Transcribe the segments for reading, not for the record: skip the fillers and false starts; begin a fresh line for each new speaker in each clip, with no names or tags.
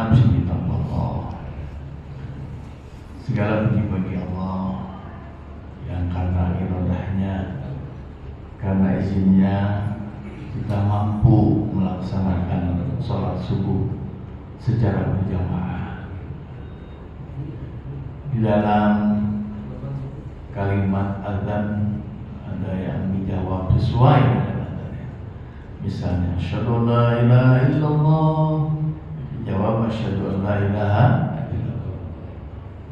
nafsi bitaqwallah. Segala puji bagi Allah yang karena iradahnya, karena izinnya kita mampu melaksanakan sholat subuh secara berjamaah. Di dalam kalimat azan ada yang dijawab sesuai dengan azannya. Misalnya, asyhadu an la ilaha illallah, dijawab asyhadu an la ilaha illallah.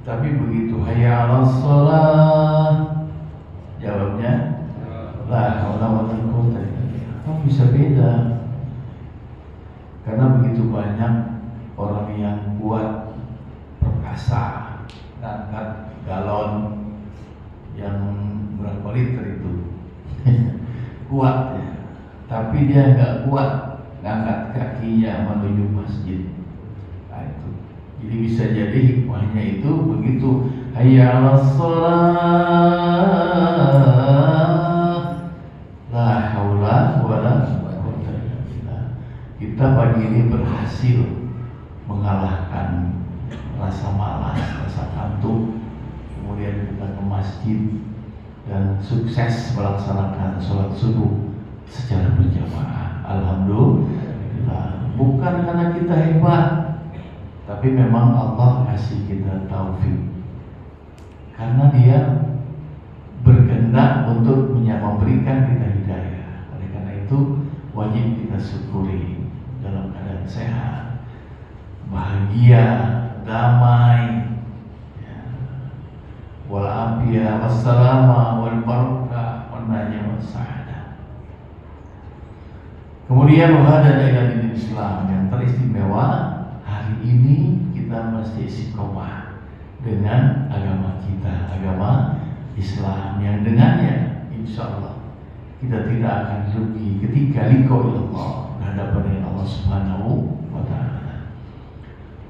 Tapi begitu hayya 'alas shalah, jawabnya la haula wala quwwata illa billah. Kok bisa beda? Karena begitu banyak orang yang kuat, perkasa, ngangkat galon yang berapa liter itu kuat ya, tapi dia nggak kuat ngangkat kakinya menuju masjid. Nah, itu jadi bisa jadi hikmahnya itu begitu hayya 'alas shalah la haula wala quwwata illa billah. Kita pagi ini berhasil mengalahkan rasa malas, rasa kantuk, kemudian kita ke masjid dan sukses melaksanakan sholat subuh secara berjamaah. Alhamdulillah. Bukan karena kita hebat, tapi memang Allah kasih kita taufik. Karena Dia berkehendak untuk memberikan kita hidayah. Oleh karena itu wajib kita syukuri dalam keadaan sehat, bahagia, damai, wal afiyah wassalama wal barakah wan najah was sa'adah. Kemudian wahada ila dinil Islam yang teristimewa hari ini kita mesti istiqomah dengan agama kita, agama Islam yang dengannya insyaallah kita tidak akan rugi ketika liqa ilallah, berhadapan dengan Allah Subhanahu wa taala.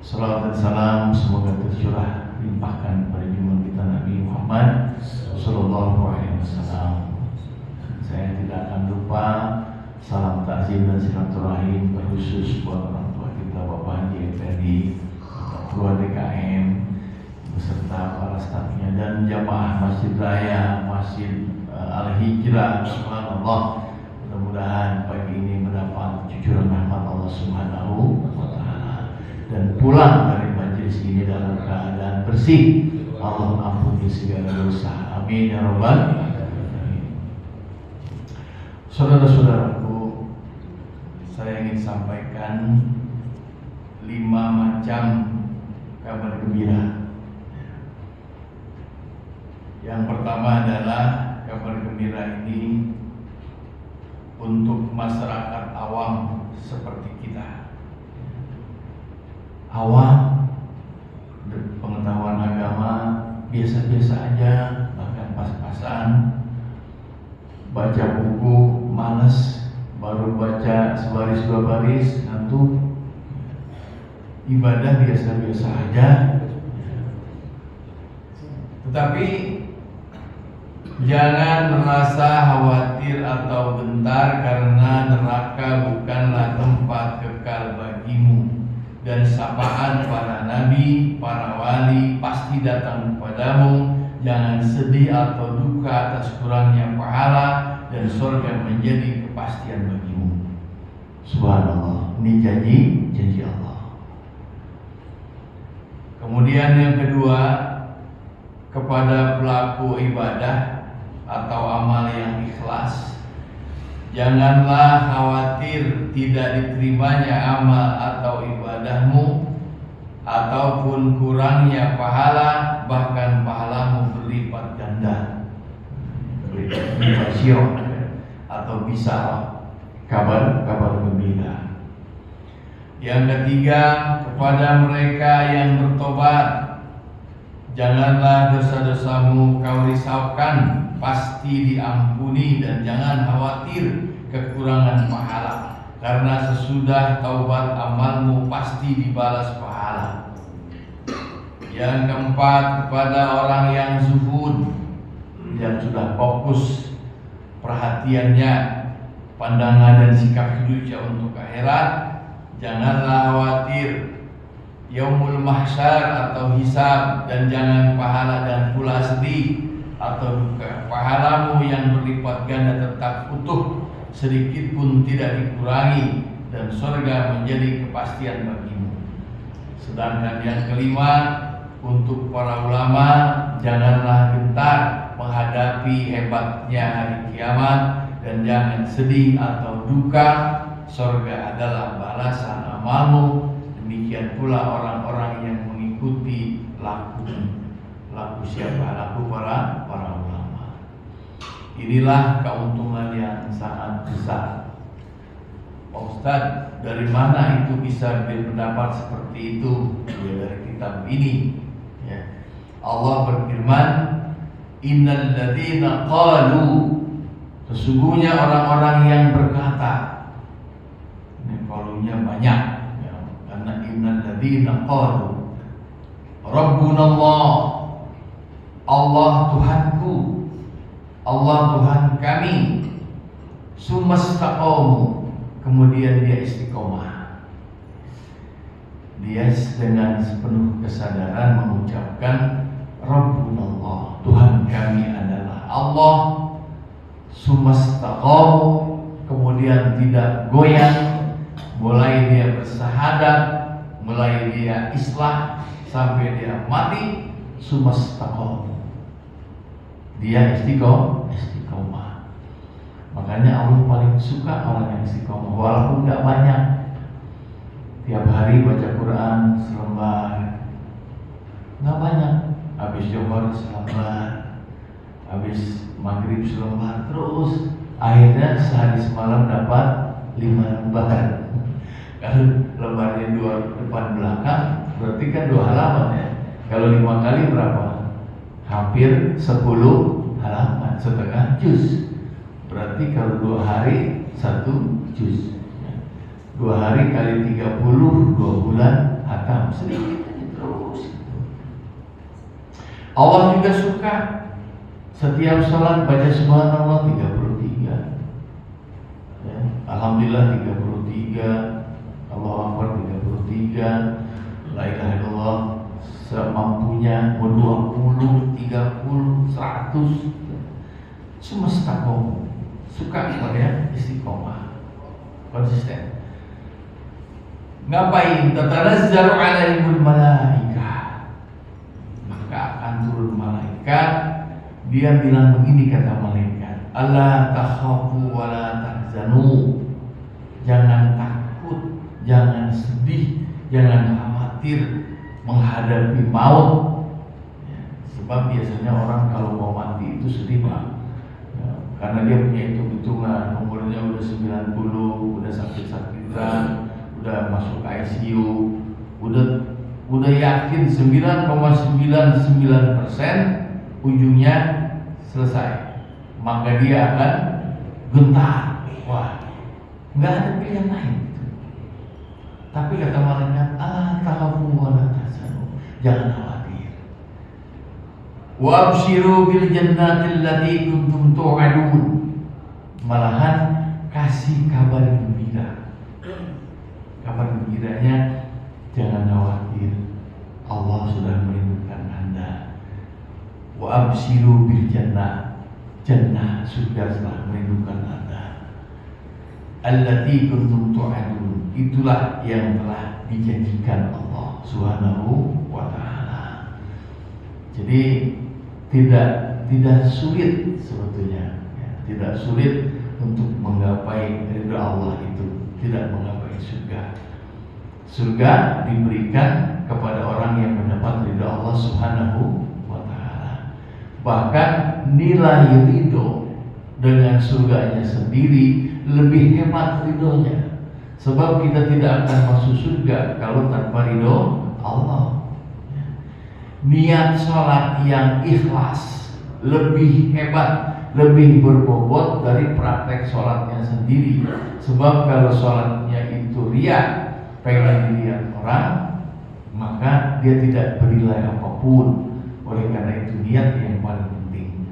Salawat dan salam semoga tercurah limpahkan pada junjungan kita Nabi Muhammad sallallahu alaihi wasallam. Saya tidak akan lupa salam takzim dan silaturahim khusus buat orang tua kita Bapak Haji Effendi, ketua DKM beserta para stafnya dan jamaah Masjid Raya, Masjid Al-Hijrah. Subhanallah, mudah-mudahan pagi ini mendapat cucuran rahmat Allah Subhanahu wa taala dan pulang dari majelis ini dalam keadaan bersih. Allah ampuni segala dosa. Amin ya rabbal alamin. Saudara-saudaraku, saya ingin sampaikan 5 macam kabar gembira. Yang pertama adalah kabar gembira ini untuk masyarakat awam seperti kita. Awam, pengetahuan agama biasa-biasa aja, bahkan pas-pasan, baca buku malas, baru baca sebaris 2 baris ngantuk, ibadah biasa-biasa aja. Tetapi jangan merasa khawatir atau gentar, karena neraka bukanlah tempat kekal bagimu. Dan sapaan para nabi, para wali pasti datang kepadamu. Jangan sedih atau duka atas kurangnya pahala, dan surga menjadi kepastian bagimu. Subhanallah, ini janji Allah. Kemudian yang kedua, kepada pelaku ibadah atau amal yang ikhlas, janganlah khawatir tidak diterimanya amal atau ibadahmu, ataupun kurangnya pahala, bahkan pahalamu berlipat ganda, berlipat syirah atau bisa kabar gembira. Yang ketiga, kepada mereka yang bertobat, janganlah dosa-dosamu kau risaukan, pasti diampuni, dan jangan khawatir kekurangan pahala, karena sesudah taubat amalmu pasti dibalas pahala. Yang keempat, kepada orang yang zuhud, yang sudah fokus perhatiannya, pandangan dan sikap hidupnya untuk akhirat, janganlah khawatir yaumul mahsyar atau hisab, dan jangan pahala dan pula sedih atau duka. Pahalamu yang berlipat ganda tetap utuh, sedikit pun tidak dikurangi, dan surga menjadi kepastian bagimu. Sedangkan yang kelima, untuk para ulama, janganlah gentar menghadapi hebatnya hari kiamat, dan jangan sedih atau duka. Surga adalah balasan amalmu. Demikian pula orang-orang yang mengikuti laku siapa? Laku para ulama. Inilah keuntungan yang sangat besar. Pak Ustadz, dari mana itu bisa berpendapat seperti itu? Ya, dari kitab ini. Ya. Allah berfirman, innal ladzina qalu, sesungguhnya orang-orang yang berkata. Ini qalunya banyak, ya, karena innal ladzina qalu Rabbunallah, Allah Tuhanku, Allah Tuhan kami, sumastaqamu, kemudian dia istiqomah. Dia dengan sepenuh kesadaran mengucapkan Rabbunallah, Tuhan kami adalah Allah, sumastaqamu, kemudian tidak goyang, mulai dia bersahadat, mulai dia islah sampai dia mati, sumastaqamu, dia istiqomah. Makanya Allah paling suka orang yang istiqomah, walaupun nggak banyak. Tiap hari baca Quran selembar, nggak banyak. Habis Johor selembar, habis maghrib selembar, terus akhirnya sehari semalam dapat 5 lembar. Kalau lembarnya 2 depan belakang, berarti kan 2 halaman ya. Kalau 5 kali berapa? Hampir 10 halaman, setengah juz. Berarti kalau 2 hari 1 juz. 2 hari kali 30, 2 bulan hatam. Sedikit aja terus. Allah juga suka setiap salat baca subhanallah 33. Ya, alhamdulillah 33, Allahu Akbar 33, la ilaha illallah semampunya, mau 20, 30, 100. Semesta kaum suka kepada istiqomah, konsisten. Ngapain? Tatanazzalu alaihimul malaikah, maka akan turun malaikat. Dia bilang begini, kata malaikat, alla takhafu wa la tahzanu, jangan takut, jangan sedih, jangan khawatir menghadapi maut. Ya, sebab biasanya orang kalau mau mati itu sedih, Pak. Ya, karena dia punya hitung-hitungan, umurnya udah 90, udah sakit-sakitan, udah masuk ICU, udah yakin 9,99% ujungnya selesai, maka dia akan gentar. Wah, nggak ada pilihan lain. Tapi kata malaikat, ala takhafu wa la tahzanu, jangan khawatir. Wa abshiru bil jannati allati kuntum tu'adun, malahan kasih kabar gembira. Kabar gembiranya, jangan khawatir, Allah sudah merindukan Anda. Wa abshiru bil jannah, jannah surga telah merindukan Anda. Allati kuntum tu'adun, itulah yang telah dijanjikan Allah Subhanahu wa ta'ala. Jadi tidak sulit sebetulnya, ya, tidak sulit untuk menggapai ridha Allah itu, tidak menggapai surga. Surga diberikan kepada orang yang mendapat ridha Allah Subhanahu wa ta'ala. Bahkan nilai ridho dengan surganya sendiri lebih hebat ridhonya. Sebab kita tidak akan masuk surga kalau tanpa ridho Allah. Niat sholat yang ikhlas lebih hebat, lebih berbobot dari praktek sholatnya sendiri. Sebab kalau sholatnya itu riya, pengen dilihat orang, maka dia tidak bernilai apapun. Oleh karena itu niat yang paling penting.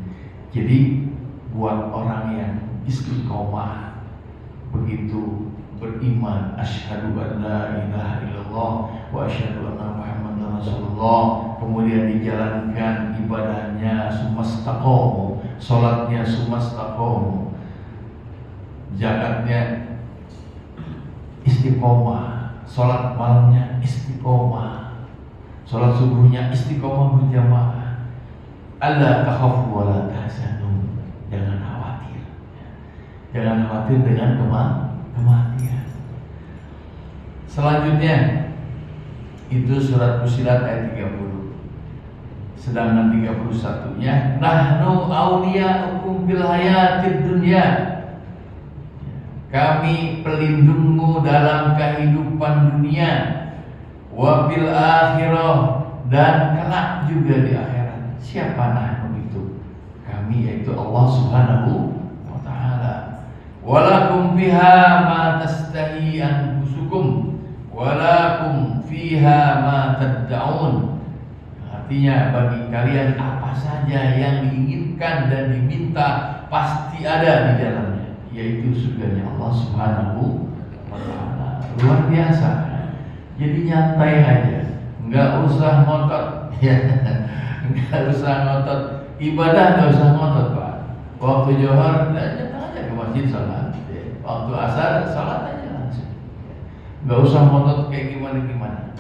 Jadi buat orang yang istiqomah, begitu beriman, asyhadu an la ilaha illallah wa asyhadu anna muhammadar rasulullah, kemudian dijalankan ibadahnya sumastaqamu, salatnya sumastaqamu, zakatnya istiqomah, salat malamnya istiqomah, salat subuhnya istiqomah berjamaah. Alla takhafu wa la tahzanu, jangan khawatir. Jangan khawatir dengan kematian. Selanjutnya itu surat Fussilat ayat 30. Sedangkan 31-nya nahnu awliya'ukum fil hayatid dunya. Kami pelindungmu dalam kehidupan dunia, wa fil akhirah, dan kelak juga di akhirat. Siapa nahnu itu? Kami yaitu Allah Subhanahu wa taala. Walakum fiha ma tastahi anfusukum walakum fiha ma tad'un. Artinya bagi kalian apa saja yang diinginkan dan diminta pasti ada di dalamnya, yaitu surganya Allah Subhanahu wa taala. Luar biasa. Jadi nyantai aja, nggak usah ngotot ya. Nggak usah ngotot ibadah, nggak usah ngotot Pak. Waktu Johor datang aja ke masjid salat, waktu asar salat aja langsung. Nggak usah ngotot kayak gimana,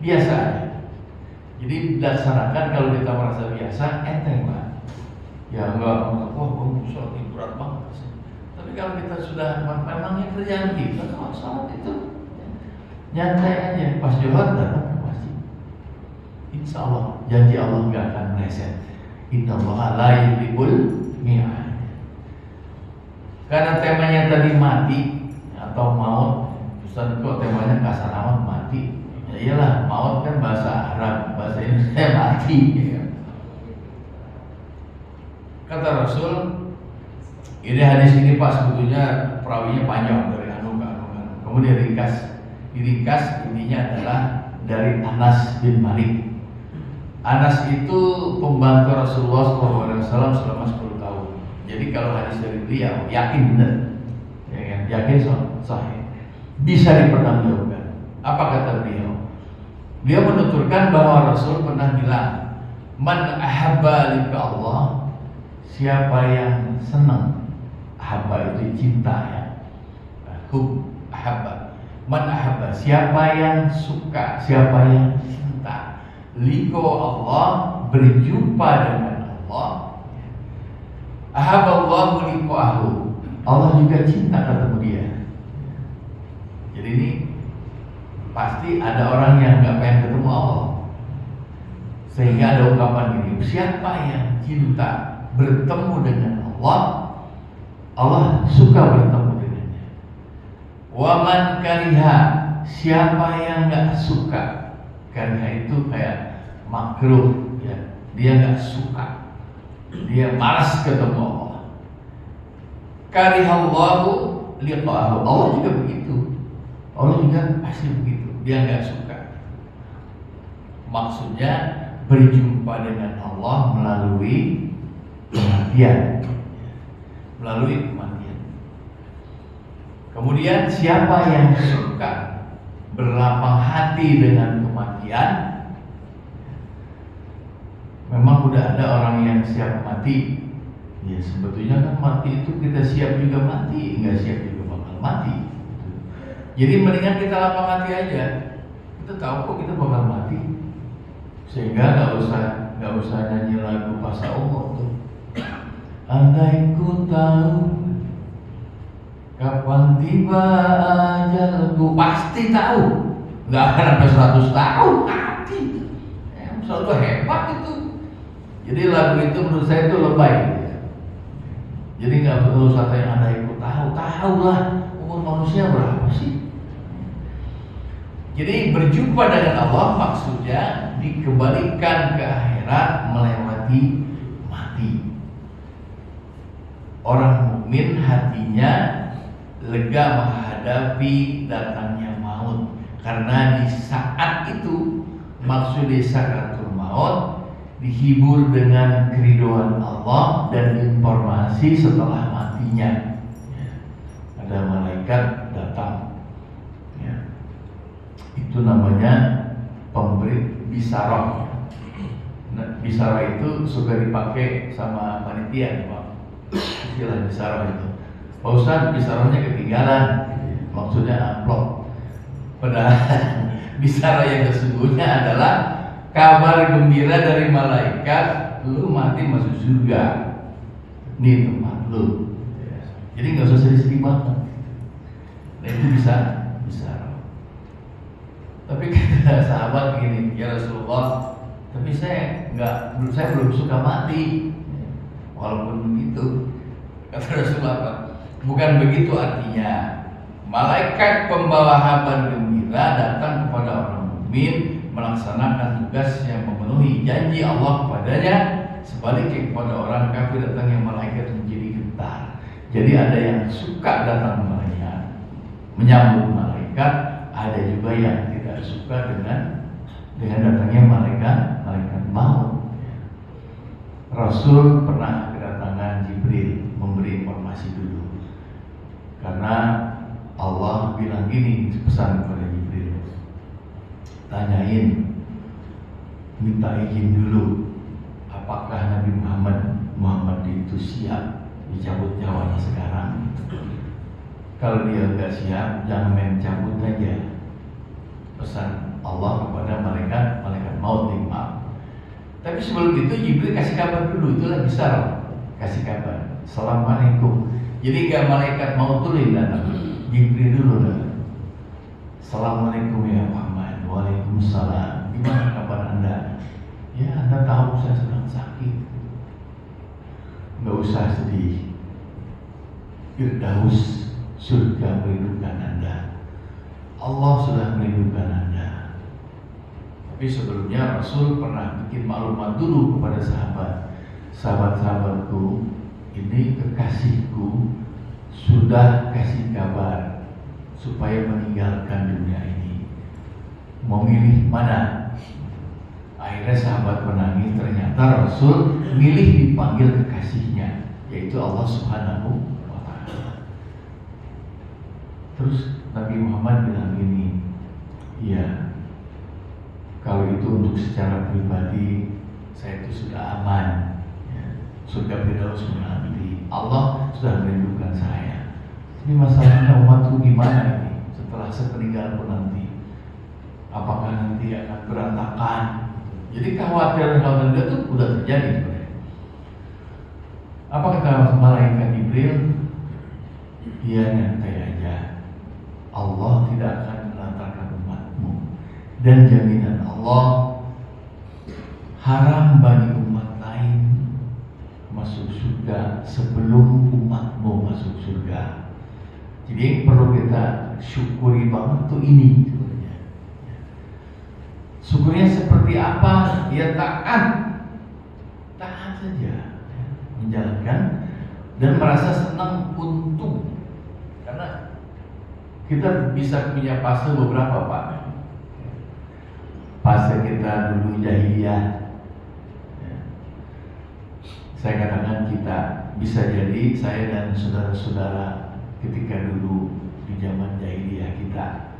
biasa aja. Jadi dilaksanakan, kalau kita merasa biasa, enteng Pak. Ya enggak, wah sholat ini berat banget. Tapi kalau kita sudah memangnya kerjaan kita, kalau sholat itu nyantai aja. Pas Johor datang ke masjid, insya Allah janji Allah nggak akan meleset. Innallaha la yuhibbul mi'ad. Karena temanya tadi mati atau maut, Ustaz kok temanya kasar amat mati. Ya iyalah, maut kan bahasa Arab, bahasa Indonesia mati ya. Kata Rasul, ini hadis ini Pak sebetulnya perawinya panjang dari anu ke anu. Kemudian diringkas intinya adalah dari Anas bin Malik. Anas itu pembantu Rasulullah SAW selama 10 tahun. Jadi kalau hadis dari beliau yakin benar, ya kan? Yakin sahih, bisa dipertanggungjawabkan. Apa kata beliau? Beliau menuturkan bahwa Rasul pernah bilang, man ahabba lika Allah, siapa yang senang, ahabba itu cinta ya, hub ahabba, man ahabba, siapa yang suka, siapa yang cinta, liko Allah, berjumpa dengan Allah, ahaballahu liqa'ahu, Allah juga cinta ketemu dia. Jadi ini pasti ada orang yang nggak pengen ketemu Allah, sehingga ada ungkapan ini, siapa yang cinta bertemu dengan Allah, Allah suka bertemu dengannya. Waman kariha, siapa yang nggak suka, kariha itu kayak makruh ya, dia nggak suka, dia malas ketemu Allah. Karihallahu liqa'ahu, Allah juga begitu. Allah juga pasti begitu, dia nggak suka. Maksudnya berjumpa dengan Allah melalui kematian, melalui kematian. Kemudian siapa yang suka berlapang hati dengan kematian, memang udah ada orang yang siap mati. Ya sebetulnya kan mati itu kita siap juga mati, nggak siap juga bakal mati. Jadi mendingan kita lapang hati aja. Kita tahu kok kita bakal mati, sehingga nggak usah nyanyi lagu pas umur tuh. Andai ku tahu kapan tiba ajalku, pasti tahu. Nggak akan sampai 100 tahun mati. Selalu hebat itu. Jadi lagu itu menurut saya itu lebay. Jadi nggak perlu kata yang andai ku tahu lah umur manusia berapa sih. Jadi berjumpa dengan Allah maksudnya dikembalikan ke akhirat melewati mati. Orang mukmin hatinya lega menghadapi datangnya maut, karena di saat itu maksudnya sakaratul maut dihibur dengan keridhaan Allah dan informasi setelah matinya. Ada malaikat datang Itu namanya pemberi bisaroh. Nah, bisaroh itu suka dipakai sama panitia nih, Pak. Istilah bisaroh itu. Pak Ustadz, bisarohnya ketinggalan. Maksudnya amplop. Padahal bisaroh yang sesungguhnya adalah kabar gembira dari malaikat, lu mati masuk surga. Ini tempat lu. Jadi nggak usah sedih-sedih banget. Nah itu bisa. Tapi kata sahabat gini, ya Rasulullah, tapi saya belum suka mati. Walaupun begitu, kata Rasulullah, bukan begitu artinya. Malaikat pembawa kabar gembira datang kepada orang mukmin melaksanakan tugas yang memenuhi janji Allah kepadanya. Sebaliknya kepada orang kafir datangnya malaikat menjadi gentar. Jadi ada yang suka datang malaikat, menyambut malaikat, ada juga yang tidak suka dengan datangnya malaikat maut. Rasul pernah kedatangan Jibril memberi informasi dulu, karena Allah bilang gini, pesan kepada Jibril, tanyain, minta izin dulu, apakah Nabi Muhammad itu siap dicabut nyawanya sekarang. Kalau dia nggak siap, jangan main cabut aja. Pesan Allah kepada malaikat maut nih, maaf. Tapi sebelum itu Jibril kasih kabar dulu, itulah besar, kasih kabar, Assalamualaikum. Jadi nggak malaikat maut dulu yang datang, Jibril dulu datang. Assalamualaikum ya Muhammad. Waalaikumsalam. Gimana kabar Anda? Ya Anda tahu saya sedang sakit. Nggak usah sedih. Firdaus surga melindungi Anda. Allah sudah melindungi Anda. Tapi sebelumnya Rasul pernah bikin maklumat dulu kepada sahabat-sahabatku, ini kekasihku sudah kasih kabar supaya meninggalkan dunia ini. Mau milih mana? Akhirnya sahabat menangis, ternyata Rasul milih dipanggil kekasihnya, yaitu Allah Subhanahu wa Ta'ala. Terus Nabi Muhammad bilang gini, iya, kalau itu untuk secara pribadi saya itu sudah aman, ya. Surga Firdaus menanti, Allah sudah melindungi saya. Ini masalahnya umatku gimana ini setelah saya meninggalku nanti? Apakah nanti akan berantakan? Jadi kekhawatiran itu sudah terjadi sebenarnya. Apa kata malaikat Jibril? Dia nyantai aja. Allah tidak akan melantarkan umatmu, dan jaminan Allah haram bagi umat lain masuk surga sebelum umatmu masuk surga. Jadi perlu kita syukuri banget tuh ini sebenarnya. Syukurnya seperti apa? Ya taat saja, menjalankan dan merasa senang untung, karena kita bisa punya fase beberapa, Pak. Fase kita dulu jahiliyah. Saya katakan kita bisa jadi saya dan saudara-saudara ketika dulu di zaman jahiliyah kita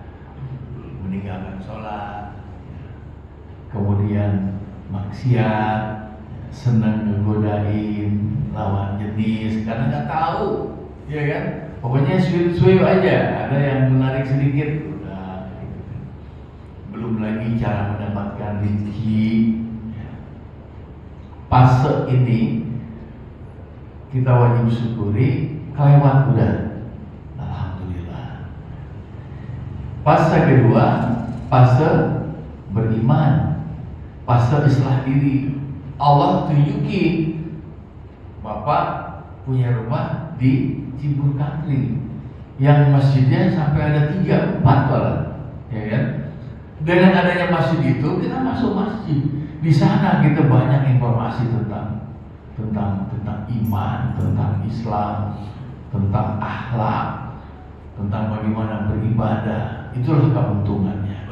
meninggalkan sholat, kemudian maksiat, senang ngegodain lawan jenis karena nggak tahu, ya kan? Pokoknya sweet aja, ada yang menarik sedikit, udah gitu. Belum lagi cara mendapatkan rezeki. Fase ini kita wajib syukuri, kelewat udah, alhamdulillah. Fase kedua, fase beriman, fase islah diri. Allah tunjuki, Bapak punya rumah di Cibur Country yang masjidnya sampai ada 3-4 malah, ya kan? Dengan adanya masjid itu kita masuk masjid. Di sana kita banyak informasi tentang iman, tentang Islam, tentang akhlak, tentang bagaimana beribadah. Itulah keuntungannya.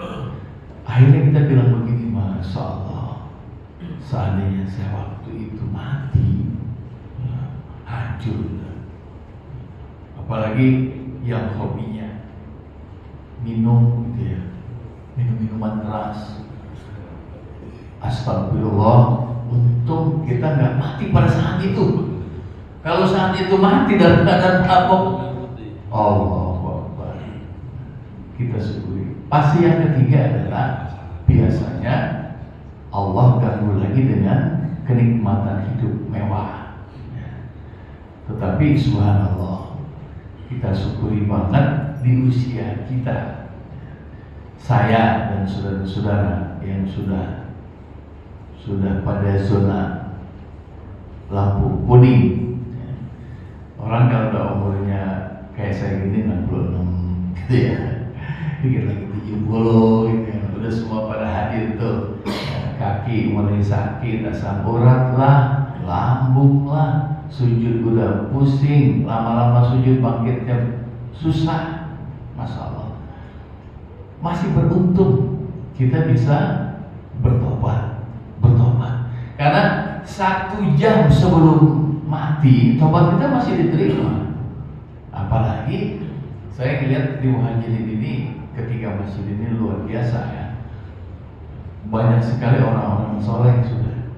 Akhirnya kita bilang begini, Masya Allah, seandainya saya waktu itu mati, hancur. Apalagi yang hobinya minum gitu ya, minum minuman keras. Astagfirullah, untung kita nggak mati pada saat itu. Kalau saat itu mati dalam keadaan mabuk, Allahu Akbar, kita syukuri. Pasti yang ketiga adalah biasanya Allah ganggu lagi dengan kenikmatan hidup mewah. Tetapi subhanallah, kita syukuri banget di usia kita, saya dan saudara-saudara yang sudah pada zona lampu kuning. Orang kalau udah umurnya kayak saya gini 66 gitu ya, dikit lagi 70 gitu ya, udah semua pada hadir tuh. Kaki mulai sakit, asam urat lah, lambung lah, sujud udah pusing, lama-lama sujud bangkitnya susah. Masya Allah, masih beruntung kita bisa bertobat. Karena 1 jam sebelum mati tobat kita masih diterima. Apalagi saya lihat di Muhajirin ini, ketika masjid ini luar biasa ya. Banyak sekali orang-orang soleh sudah.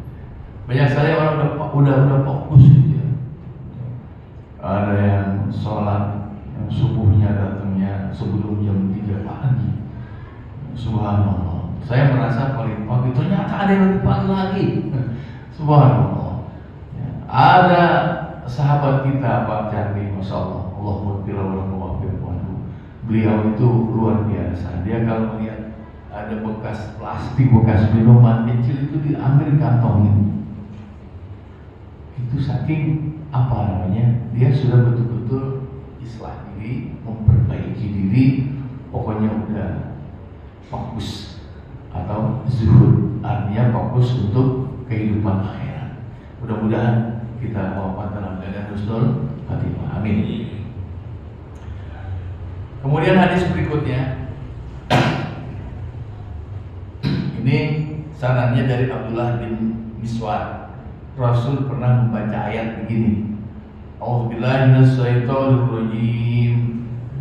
Banyak sekali orang udah fokus gitu. Ada yang sholat yang subuhnya datangnya sebelum jam 3 pagi. Subhanallah. Saya merasa paling pagi, ternyata ada yang lebih pagi lagi. Subhanallah. Ya, ada sahabat kita Pak Jarni, Masya Allah, beliau itu luar biasa. Dia kalau melihat ada bekas plastik, bekas minuman kecil itu diambil kantongin. Itu saking apa namanya? Dia sudah betul-betul islah diri, memperbaiki diri, pokoknya udah fokus atau zuhud, artinya fokus untuk kehidupan akhirat. Mudah-mudahan kita wafat dalam keadaan husnul khatimah. Amin. Kemudian hadis berikutnya, ini sanadnya dari Abdullah bin Miswar. Rasul pernah membaca ayat begini: A'udzubillahi minasyaitonir rajim.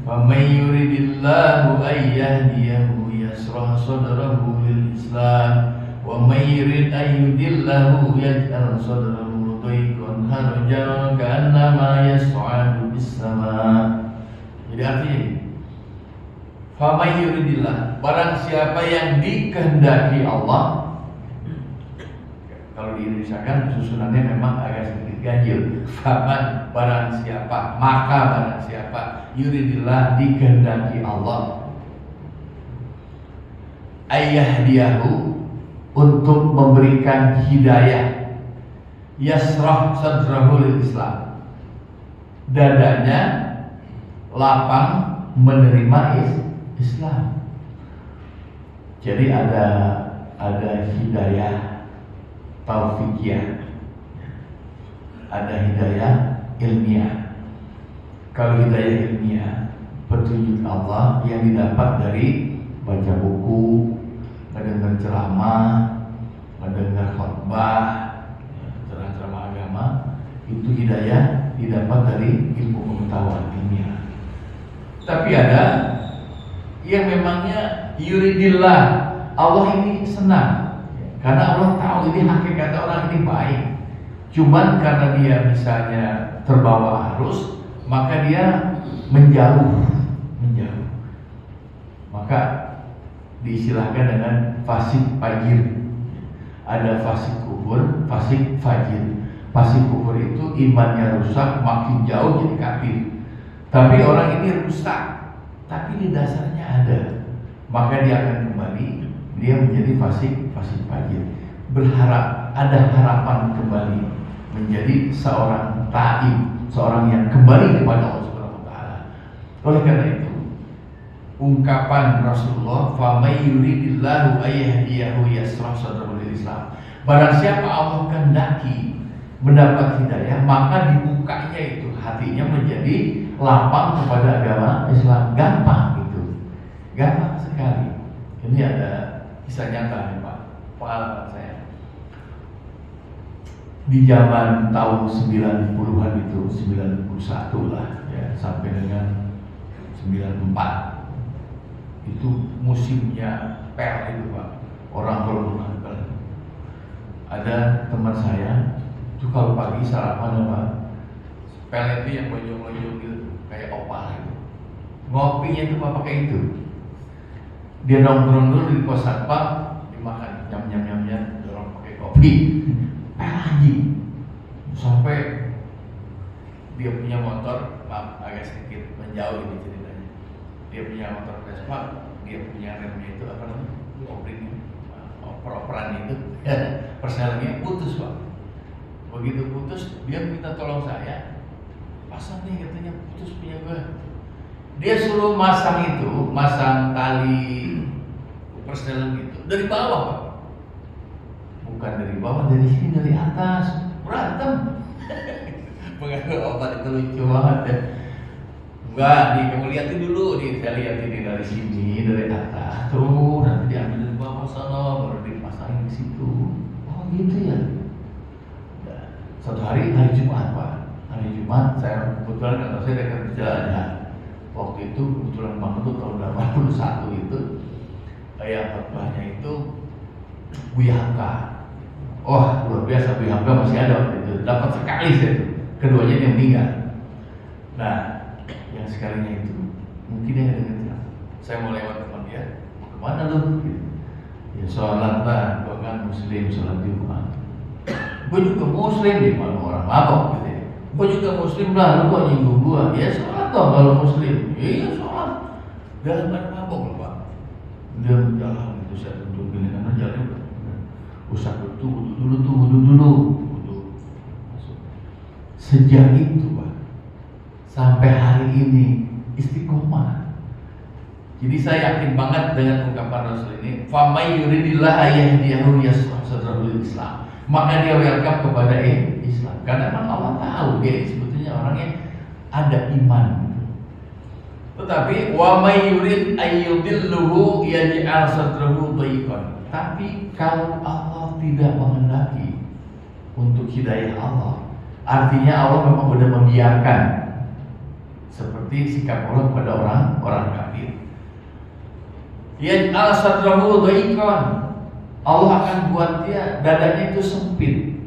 Faman yuridillahu an yahdiyahu yashrah sadrahu lil Islam wa may yurid an yudillahu yaj'al sadrahu dayqan harajan ka'annama yas'adu bis sama. Jadi artinya faman yuridillah, barang siapa yang dikehendaki Allah. Kalau di Indonesia kan susunannya memang agak sedikit ganjil. Faman, barang siapa, maka barang siapa, yuridillah, dikehendaki Allah, ayyahdiyahu, untuk memberikan hidayah, yasrah sadrahu lil Islam, dadanya lapang menerima Islam. Jadi ada hidayah taufikiyah, ada hidayah ilmiah. Kalau hidayah ilmiah, petunjuk Allah yang didapat dari baca buku, mendengar ceramah, mendengar khutbah, ceramah agama, itu hidayah didapat dari ilmu pengetahuan ilmiah. Tapi ada yang memangnya yuridillah, Allah ini senang karena Allah tahu ini hakikat orang ini baik. Cuman karena dia misalnya terbawa arus, maka dia menjauh. Maka diistilahkan dengan fasik fajir. Ada fasik kufur, fasik fajir. Fasik kufur itu imannya rusak, makin jauh jadi kafir. Tapi orang ini rusak, tapi di dasarnya ada, maka dia akan kembali, dia menjadi fasik fajir. Berharap, ada harapan kembali menjadi seorang taib, seorang yang kembali kepada Allah Subhanahu wa taala. Oleh karena itu, ungkapan Rasulullah, "Faman yuridillahu ayyahdiyahu yashrah sadrahu lil Islam." Barang siapa Allah kehendaki mendapat hidayah, maka dibukanya itu hatinya menjadi lapang kepada agama Islam. Gampang gitu, gampang sekali. Ini ada kisah nyata nih Pak, pengalaman saya di zaman tahun 90-an itu, 91 lah ya, sampai dengan 94 itu musimnya pel itu Pak. Orang kalau pel. Ada teman saya itu kalau pagi sarapan Pak, pel itu yang lonjong-lonjong gitu, kayak opal itu. Ngopinya itu Pak pakai itu. Dia nongkrong dulu di pos satpam, dimakan nyam dorong pakai kopi. Pel anjing. Sampai dia punya motor, maaf agak sedikit menjauh ini ceritanya. Dia punya motor Vespa, dia punya remnya itu apa namanya? Obringnya, operan itu, perselannya putus Pak. Begitu putus, dia minta tolong saya, pasang nih katanya putus punya gue. Dia suruh masang itu, masang tali perselan gitu dari bawah Pak. Bukan dari bawah, dari sini, dari atas. Berantem. Pengaruh obat itu lucu banget ya. Enggak, nih kamu lihatin dulu nih, saya lihat ini dari sini, dari atas, tuh nanti diambil dari bawah sana, baru dipasangin di situ. Oh gitu ya. Nah, suatu hari Jumat Pak, hari Jumat saya kebetulan kata saya dekat perjalanan. Waktu itu kebetulan banget tuh tahun 81 itu, kayak khotbahnya itu Buya Hamka. Oh luar biasa, Buya Hamka masih ada waktu itu, dapat sekali saya itu. Keduanya dia meninggal. Nah, yang sekalinya itu mungkin dia dengar, saya mau lewat teman dia, mau kemana lu? Gitu. Ya sholat lah, gua kan muslim, sholat Jumat. Gua juga muslim, di mana orang mabok gitu ya. Gua juga muslim lah, lu kok nyinggung gua? Ya sholat dong kalau muslim. Iya sholat. Dalam mana mabok loh Pak? Dia jalan itu saya duduk gini karena jalan usah wudhu dulu. Sejak itu Pak, sampai hari ini istiqomah. Jadi saya yakin banget dengan ungkapan Rasul ini, "Famay yuridillah yahdiyahu yashrah sadrahu lil Islam." Maka dia welcome kepada Islam. Karena memang Allah tahu dia sebetulnya orangnya ada iman. Tetapi wa may yurid ayyudilluhu yaj'al sadrahu dhayqan. Tapi kalau Allah tidak menghendaki untuk hidayah Allah, artinya Allah memang sudah membiarkan, seperti sikap Allah kepada orang kafir. Yaj'al sadrahu dhayqan, Allah akan buat dia dadanya itu sempit.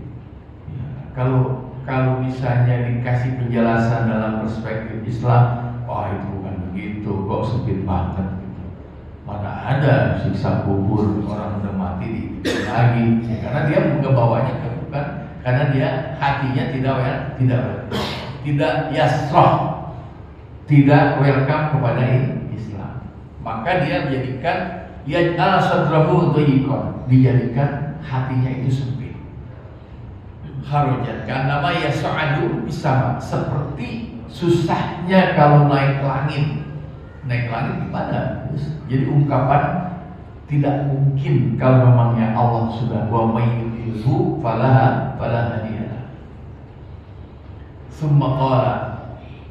Ya, kalau misalnya dikasih penjelasan dalam perspektif Islam, oh itu bukan begitu, kok sempit banget gitu. Mana ada siksa kubur, orang udah mati di lagi, ya, karena dia ngebawanya bukan, karena dia hatinya tidak yasroh, tidak welcome kepada Islam. Maka dia menjadikan yaj'al sadrahu dhayqan, dijadikan hatinya itu sempit. Harujat kan nama yas'adu bisama, seperti susahnya kalau naik langit. Naik langit gimana? Jadi ungkapan tidak mungkin kalau memangnya Allah sudah wa mayyidhu fala hadiyalah. Summa qala,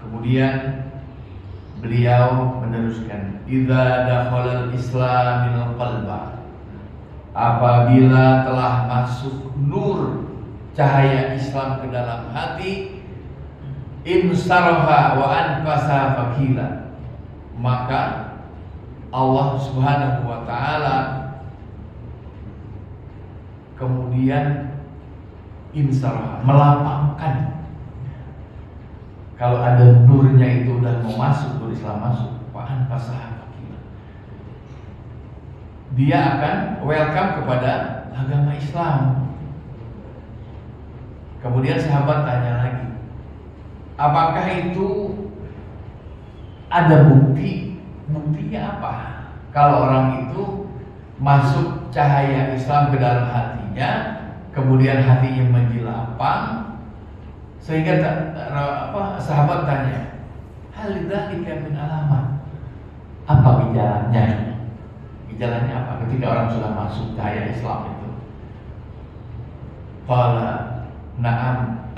kemudian beliau meneruskan, idza dakhala al-islamil qalba, apabila telah masuk nur cahaya Islam ke dalam hati, insaraha wa anfasa fakila, maka Allah Subhanahu wa taala kemudian insaraha, melapangkan. Kalau ada nurnya itu udah mau masuk, nur Islam masuk, wa anfasa fakila, dia akan welcome kepada agama Islam. Kemudian sahabat tanya lagi, apakah itu ada bukti? Buktinya apa? Kalau orang itu masuk cahaya Islam ke dalam hatinya, kemudian hatinya menjadi lapang, sehingga sahabat tanya, hal dzalika min alamat? Apa gejalanya? Gejalanya apa ketika orang sudah masuk cahaya Islam itu? Qala na'am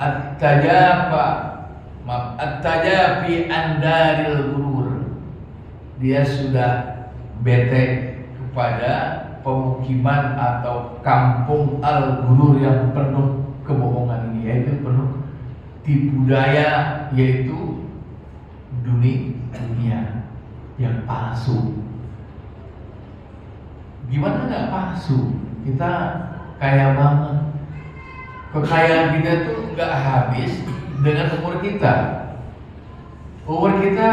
at-tajafi andaril gurur, dia sudah bete kepada pemukiman atau kampung al-gurur yang penuh kebohongan ini, yaitu penuh tipu daya, yaitu dunia yang palsu. Gimana nggak palsu? Kita kaya banget. Kekayaan kita tuh nggak habis dengan umur kita. Umur kita,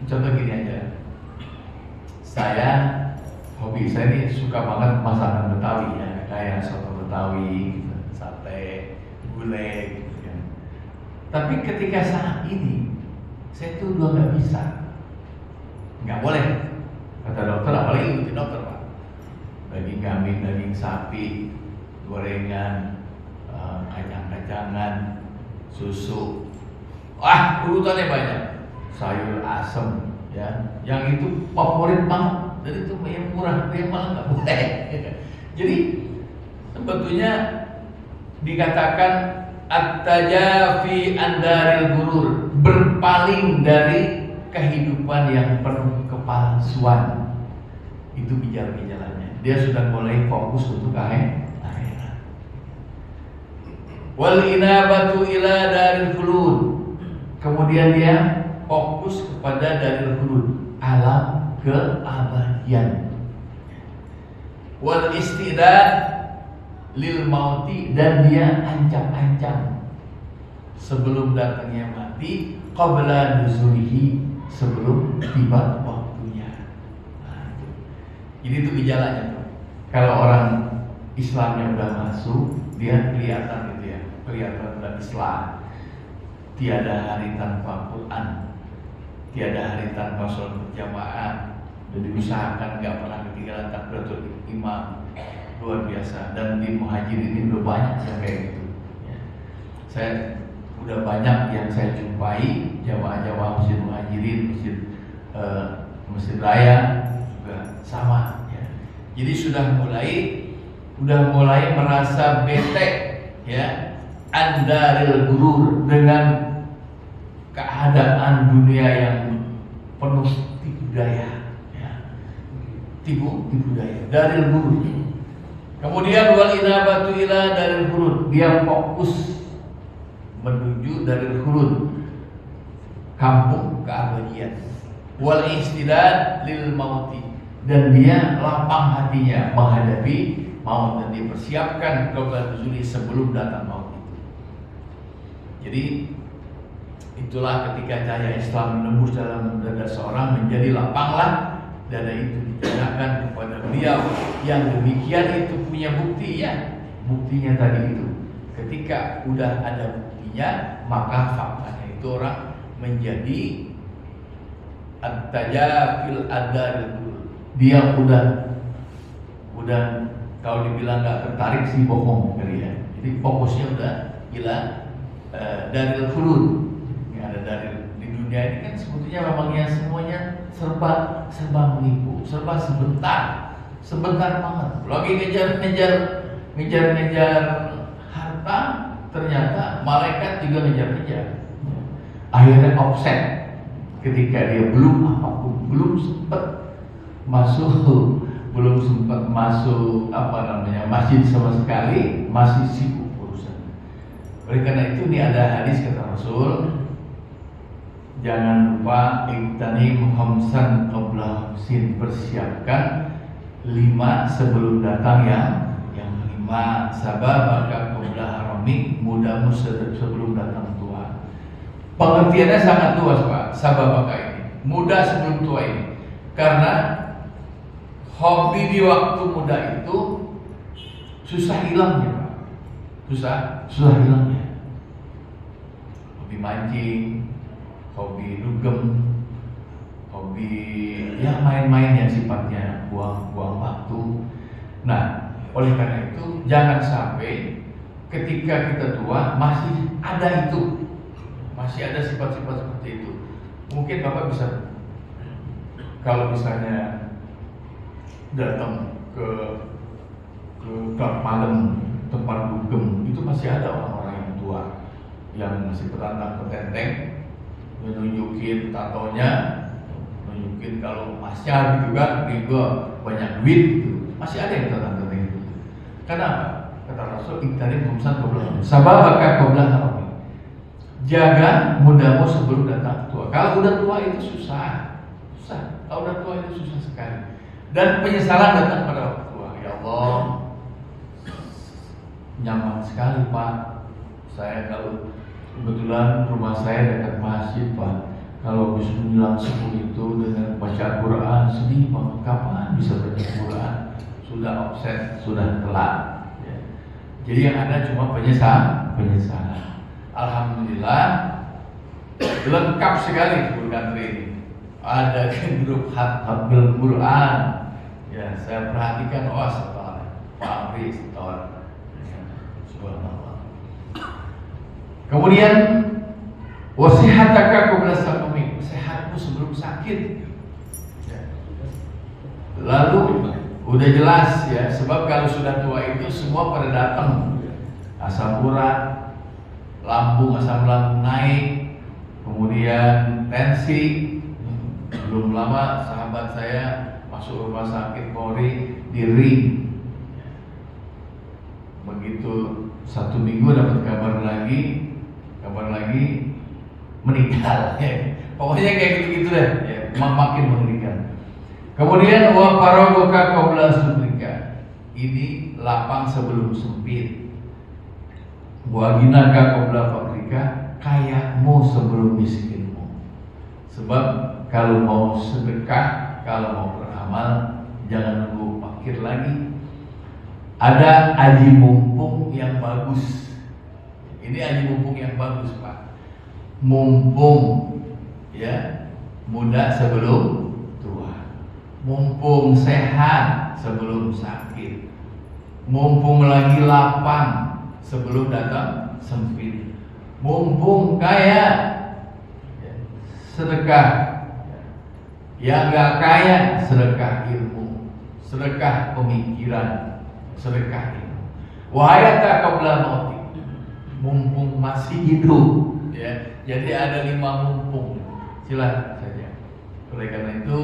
contoh gini aja. Saya, hobi saya ini suka banget masakan Betawi ya, kayak soto Betawi, sate, gulai, gitu ya. Tapi ketika saat ini, saya tuh udah nggak bisa, nggak boleh. Kata dokter, apalagi ikutin dokter Pak. Daging kambing, daging sapi, gorengan, kacang-kacangan, susu, wah urutannya banyak, sayur asem, ya, yang itu favorit banget, dan itu yang murah, yang malah nggak boleh. Jadi sebetulnya dikatakan at-tajafi andaril gurur, berpaling dari kehidupan yang penuh kepalsuan. Itu gejala-gejalanya. Dia sudah mulai fokus untuk akhirat. Wal inabatu ila daril khulud. Kemudian dia fokus kepada daril khulud, alam keabadian. Wal istidad lil mauti, dan dia ancam-ancam sebelum datangnya mati, qabla nuzulihi, sebelum tiba waktunya. Nah, ini tuh gejalanya tuh. Kalau orang Islamnya udah masuk, dia kelihatan gitu ya, kelihatan udah Islam. Tiada hari tanpa Quran, tiada hari tanpa sholat berjamaah, dan diusahakan nggak pernah ketinggalan takbiratul imam. Luar biasa. Dan di Muhajirin ini udah banyak yang kayak gitu ya. Saya udah banyak yang saya jumpai jamaah-jamaah Masjid Muhajirin, Masjid Raya juga sama ya. Jadi sudah mulai merasa bete ya, andaril gurur, dengan keadaan dunia yang penuh tipu daya ya. Tipu daya, daril gurur. Kemudian wal inabatu ila daril khulud, dia fokus menuju daril khulud, kampung keabadian. Wal istidad lil mauti, dan dia lapang hatinya menghadapi maut, dan dipersiapkan qabla nuzuli, sebelum datang maut itu. Jadi itulah ketika cahaya Islam menembus dalam dada seorang, menjadi lapanglah dada itu ditanyakan kepada beliau, yang demikian itu punya bukti ya. Buktinya tadi itu, ketika udah ada buktinya, maka faktanya itu orang menjadi at-tajafil adaril. Dia udah kalau dibilang nggak tertarik sih bohong kali ya. Jadi fokusnya udah gila daril khulud. Ini ada daril. Di dunia ini kan sebetulnya memangnya semuanya serba menipu, serba sebentar banget. Lagi ngejar harta, ternyata malaikat juga ngejar. Akhirnya offset ketika dia belum sempat masuk masjid sama sekali, masih sibuk urusan. Oleh karena itu ini ada hadis kata Rasul, jangan lupa iktanim khamsan qabla khamsin, persiapkan 5 sebelum datang yang 5. Sababaka qabla haramik, mudamu sebelum datang tua. Pengertiannya sangat luas Pak, sababaka ini, muda sebelum tua ini. Karena hobi di waktu muda itu susah hilangnya Pak. Susah hilangnya. Hobi mancing, hobi dugem, hobi ya main-main yang sifatnya buang waktu. Nah, oleh karena itu jangan sampai ketika kita tua masih ada sifat-sifat seperti itu. Mungkin Bapak bisa, kalau misalnya datang ke klub malam, tempat dugem, itu masih ada orang-orang yang tua yang masih petantang petenteng, menunjukin tatonya, menunjukin kalau masnya gitu kan, gue banyak duit gitu. Masih ada yang petantang itu. Kenapa? Kata Rasul, iktanim khamsan qabla haram. Sababaka qabla haram. Jaga mudamu sebelum datang tua. Kalau udah tua itu susah. Kalau udah tua itu susah sekali. Dan penyesalan datang pada orang tua. Ya Allah, nyaman sekali Pak. Saya kalau kebetulan rumah saya dekat masjid Pak. Kalau habis menjelang subuh itu dengan baca Quran sedih banget. Kapan bisa baca Quran? Sudah offset, sudah telat. Ya. Jadi yang ada cuma penyesalan. Alhamdulillah lengkap sekali grup country ini. Ada grup hafal Quran. Ya, saya perhatikan setor, Pak Amri setor. Ya, subhanallah. Kemudian wasihataka qabla saqami, sehatmu sebelum sakit. Ya. Lalu udah jelas ya, sebab kalau sudah tua itu semua pada datang. Asam urat, asam lambung naik, kemudian tensi. Belum lama sahabat saya masuk rumah sakit Polri di ring. Begitu 1 minggu dapat kabar lagi meninggal. Ya. Pokoknya kayak gitu-gitu deh. Ya, makin mengerikan. Kemudian wa faraguka qabla subrika. Ini lapang sebelum sempit. Wa ginaka qabla fakrika, kayamu sebelum miskinmu. Sebab kalau mau sedekah, kalau mau beramal, jangan nunggu fakir lagi. Ada aji mumpung yang bagus. Ini aji mumpung yang bagus Pak. Mumpung ya muda sebelum tua. Mumpung sehat sebelum sakit. Mumpung lagi lapang sebelum datang sempit. Mumpung kaya sedekah. Yang gak kaya sedekah ilmu, sedekah pemikiran, sedekah ilmu. Wahayata qabla mautik, mumpung masih hidup. Ya, jadi ada 5 mumpung. Silakan saja. Oleh karena itu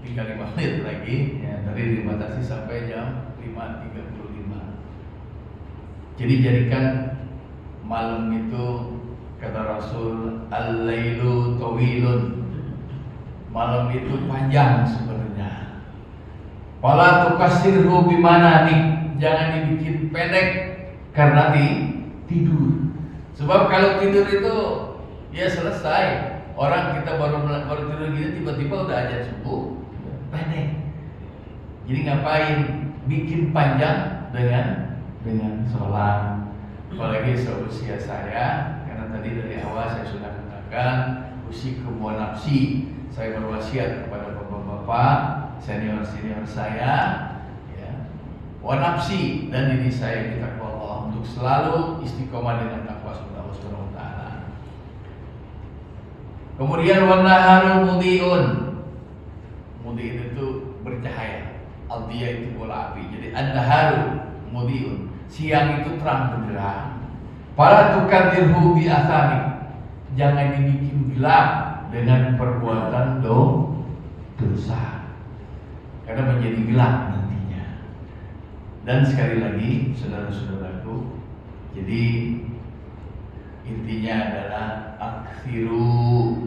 tinggal 5 menit lagi. Ya, tadi dibatasi sampai jam 5.35. Jadi jadikan malam itu, kata Rasul, al-lailu tawilun. Malam itu panjang sebenarnya. Wala tukasirhu bimana nih, jangan dibikin pendek karena tidur. Sebab kalau tidur itu ya selesai. Orang kita baru tidur gini tiba-tiba udah azan subuh, pendek. Jadi ngapain bikin panjang dengan sholat? Apalagi seusia saya, karena tadi dari awal saya sudah katakan usikum wa nafsi. Saya berwasiat kepada bapak-bapak senior-senior saya, ya, wa nafsi, dan diri saya kita kepada Allah untuk selalu istiqomah dengan takwa Allah Subhanahu wa taala. Kemudian wa naharu mudhi'un. Mudhi'un itu bercahaya. Al-diya itu bola api. Jadi an-naharu mudhi'un. Siang itu terang benderang. Para tukadirhu bi athani. Jangan dibikin gelap dengan perbuatan dosa, karena menjadi gelap nantinya. Dan sekali lagi saudara-saudaraku, jadi intinya adalah aksiru,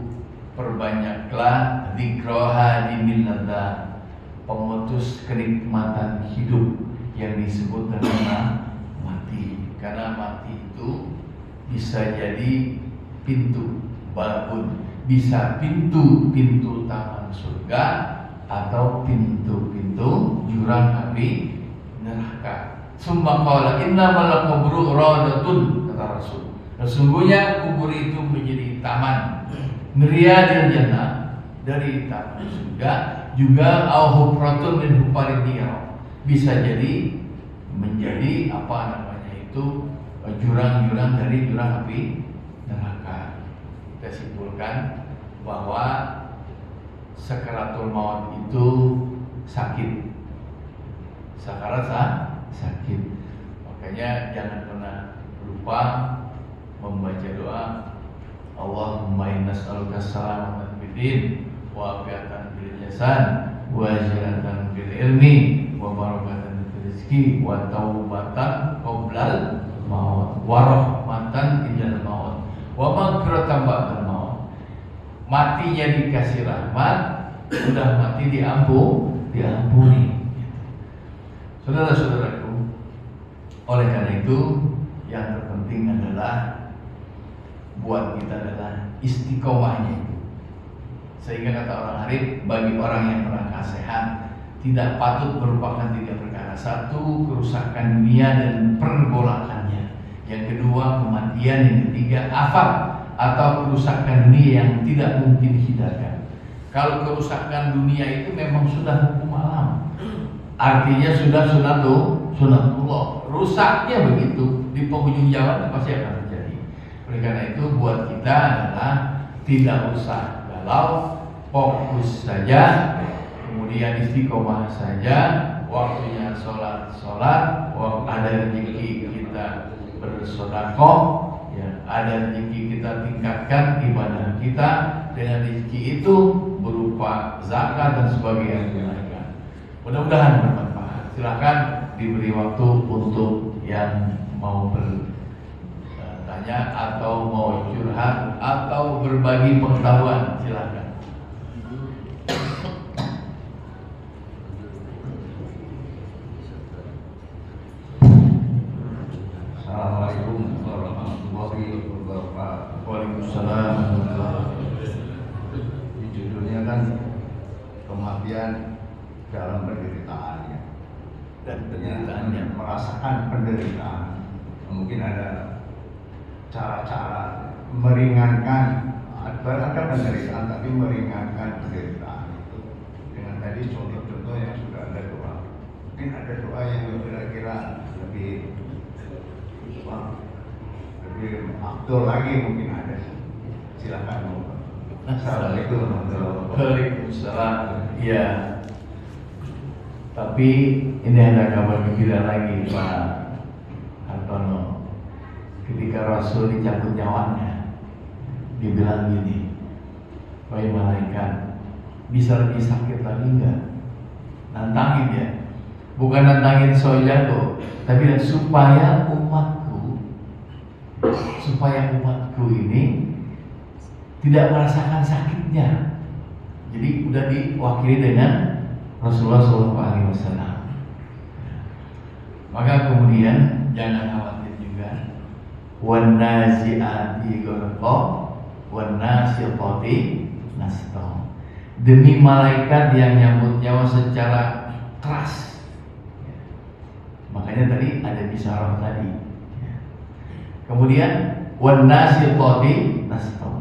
perbanyaklah dzikroha dimilladza, pemutus kenikmatan hidup yang disebut dengan mati. Karena mati itu bisa jadi pintu babun, bisa pintu-pintu taman surga atau pintu-pintu jurang api neraka. Summa qala innamal qabru radatun, kata Rasul. Sesungguhnya kubur itu menjadi taman riyadil jannah, dari taman surga. Juga au-hufratun min hufarin nar, bisa jadi menjadi apa namanya itu jurang-jurang dari jurang api neraka. Kita simpulkan bahwa sakaratul maut itu sakit, sakarat sakit. Makanya jangan pernah lupa membaca doa Allahumma inna nas'aluka salamatan fid din wa afiatan fil jasad wa ziyadatan fil ilmi wa barakatan fil rizqi wa taubatan qoblal maut wa rahmatan indal maut wa maghfiratan ba'dal maut. Matinya dikasih rahmat, sudah mati diampuni. Saudara-saudaraku, oleh karena itu yang terpenting adalah buat kita adalah istiqomahnya. Sehingga kata orang Arif, bagi orang yang merangkak sehat tidak patut merupakan 3 perkara. 1, kerusakan dunia dan pergolakannya. Yang kedua, kematian. Yang ketiga, afat atau kerusakan dunia yang tidak mungkin dihindarkan. Kalau kerusakan dunia itu memang sudah hukum alam, artinya sudah sunatullah. Rusaknya begitu, di penghujung zaman pasti akan terjadi. Oleh karena itu buat kita adalah tidak usah galau, fokus saja, kemudian istiqomah saja, waktunya sholat, waktu ada rezeki kita bersedekah, ya, ada rezeki kita tingkatkan ibadah kita dengan rezeki itu berupa zakat dan sebagainya tunaikan. Mudah-mudahan bermanfaat. Silakan diberi waktu untuk yang mau bertanya atau mau curhat atau berbagi pengetahuan, silakan.
Assalamualaikum warahmatullahi wabarakatuh.
Waalaikumsalam.
Di judulnya kan kematian dalam penderitaan, ya.
Dan penderitaannya,
merasakan penderitaan. Mungkin ada cara-cara meringankan, ada penderitaan tapi meringankan penderitaan itu dengan tadi contoh-contoh yang sudah ada doa. Mungkin ada doa yang kira-kira lebih aktual lagi, mungkin ada. Silakan. Assalamualaikum warahmatullahi wabarakatuh.
Waalaikumsalam. Ya. Tapi ini ada kabar gembira lagi Pak Hartono. Ketika Rasul dicabut nyawanya, dibilang gini, wahai malaikat, bisa lebih sakit lagi enggak? Nantangin ya. Bukan nantangin sojago, tapi supaya umatku ini tidak merasakan sakitnya. Jadi udah diwakili dengan Rasulullah SAW. Maka kemudian jangan khawatir juga. Wan nazi'ati gharqa, wan nasiqati nasta. Demi malaikat yang nyambut nyawa secara keras. Makanya tadi ada bisyarah tadi. Kemudian wan nasiqati nasta.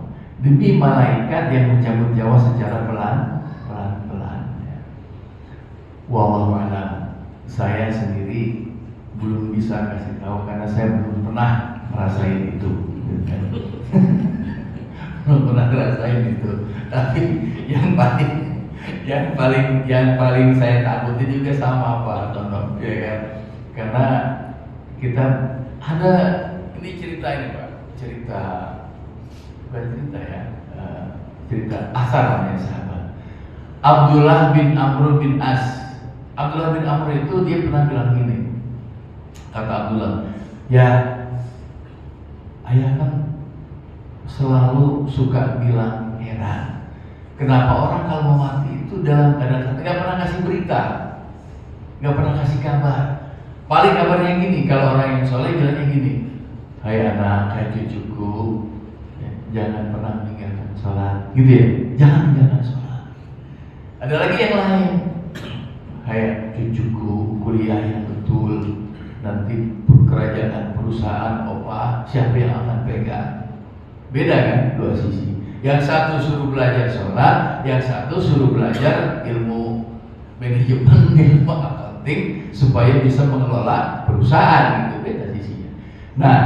Demi malaikat yang mencabut nyawa secara pelan-pelan. Wallahu a'lam. Saya sendiri belum bisa kasih tahu karena saya belum pernah merasain itu. Belum pernah ngerasain itu. Tapi yang paling saya takuti juga sama Pak Tono, ya kan? Karena kita ada ini cerita ini Pak, cerita asar namanya sahabat Abdullah bin Amr bin As. Abdullah bin Amr itu dia pernah bilang gini, kata Abdullah, ya ayah kan selalu suka bilang heran, kenapa orang kalau mau mati itu dalam keadaan nggak pernah kasih berita, nggak pernah kasih kabar. Paling kabarnya gini, kalau orang yang soleh bilangnya gini, hai anak, hai cucuku, jangan pernah meninggalkan sholat, gitu ya, jangan tinggalkan sholat. Ada lagi yang lain, kayak cucuku kuliah yang betul, nanti pekerjaan perusahaan opa siapa yang akan pegang. Beda kan dua sisi. Yang satu suruh belajar sholat, yang satu suruh belajar ilmu manajemen, ilmu accounting supaya bisa mengelola perusahaan. Itu beda sisinya. Nah,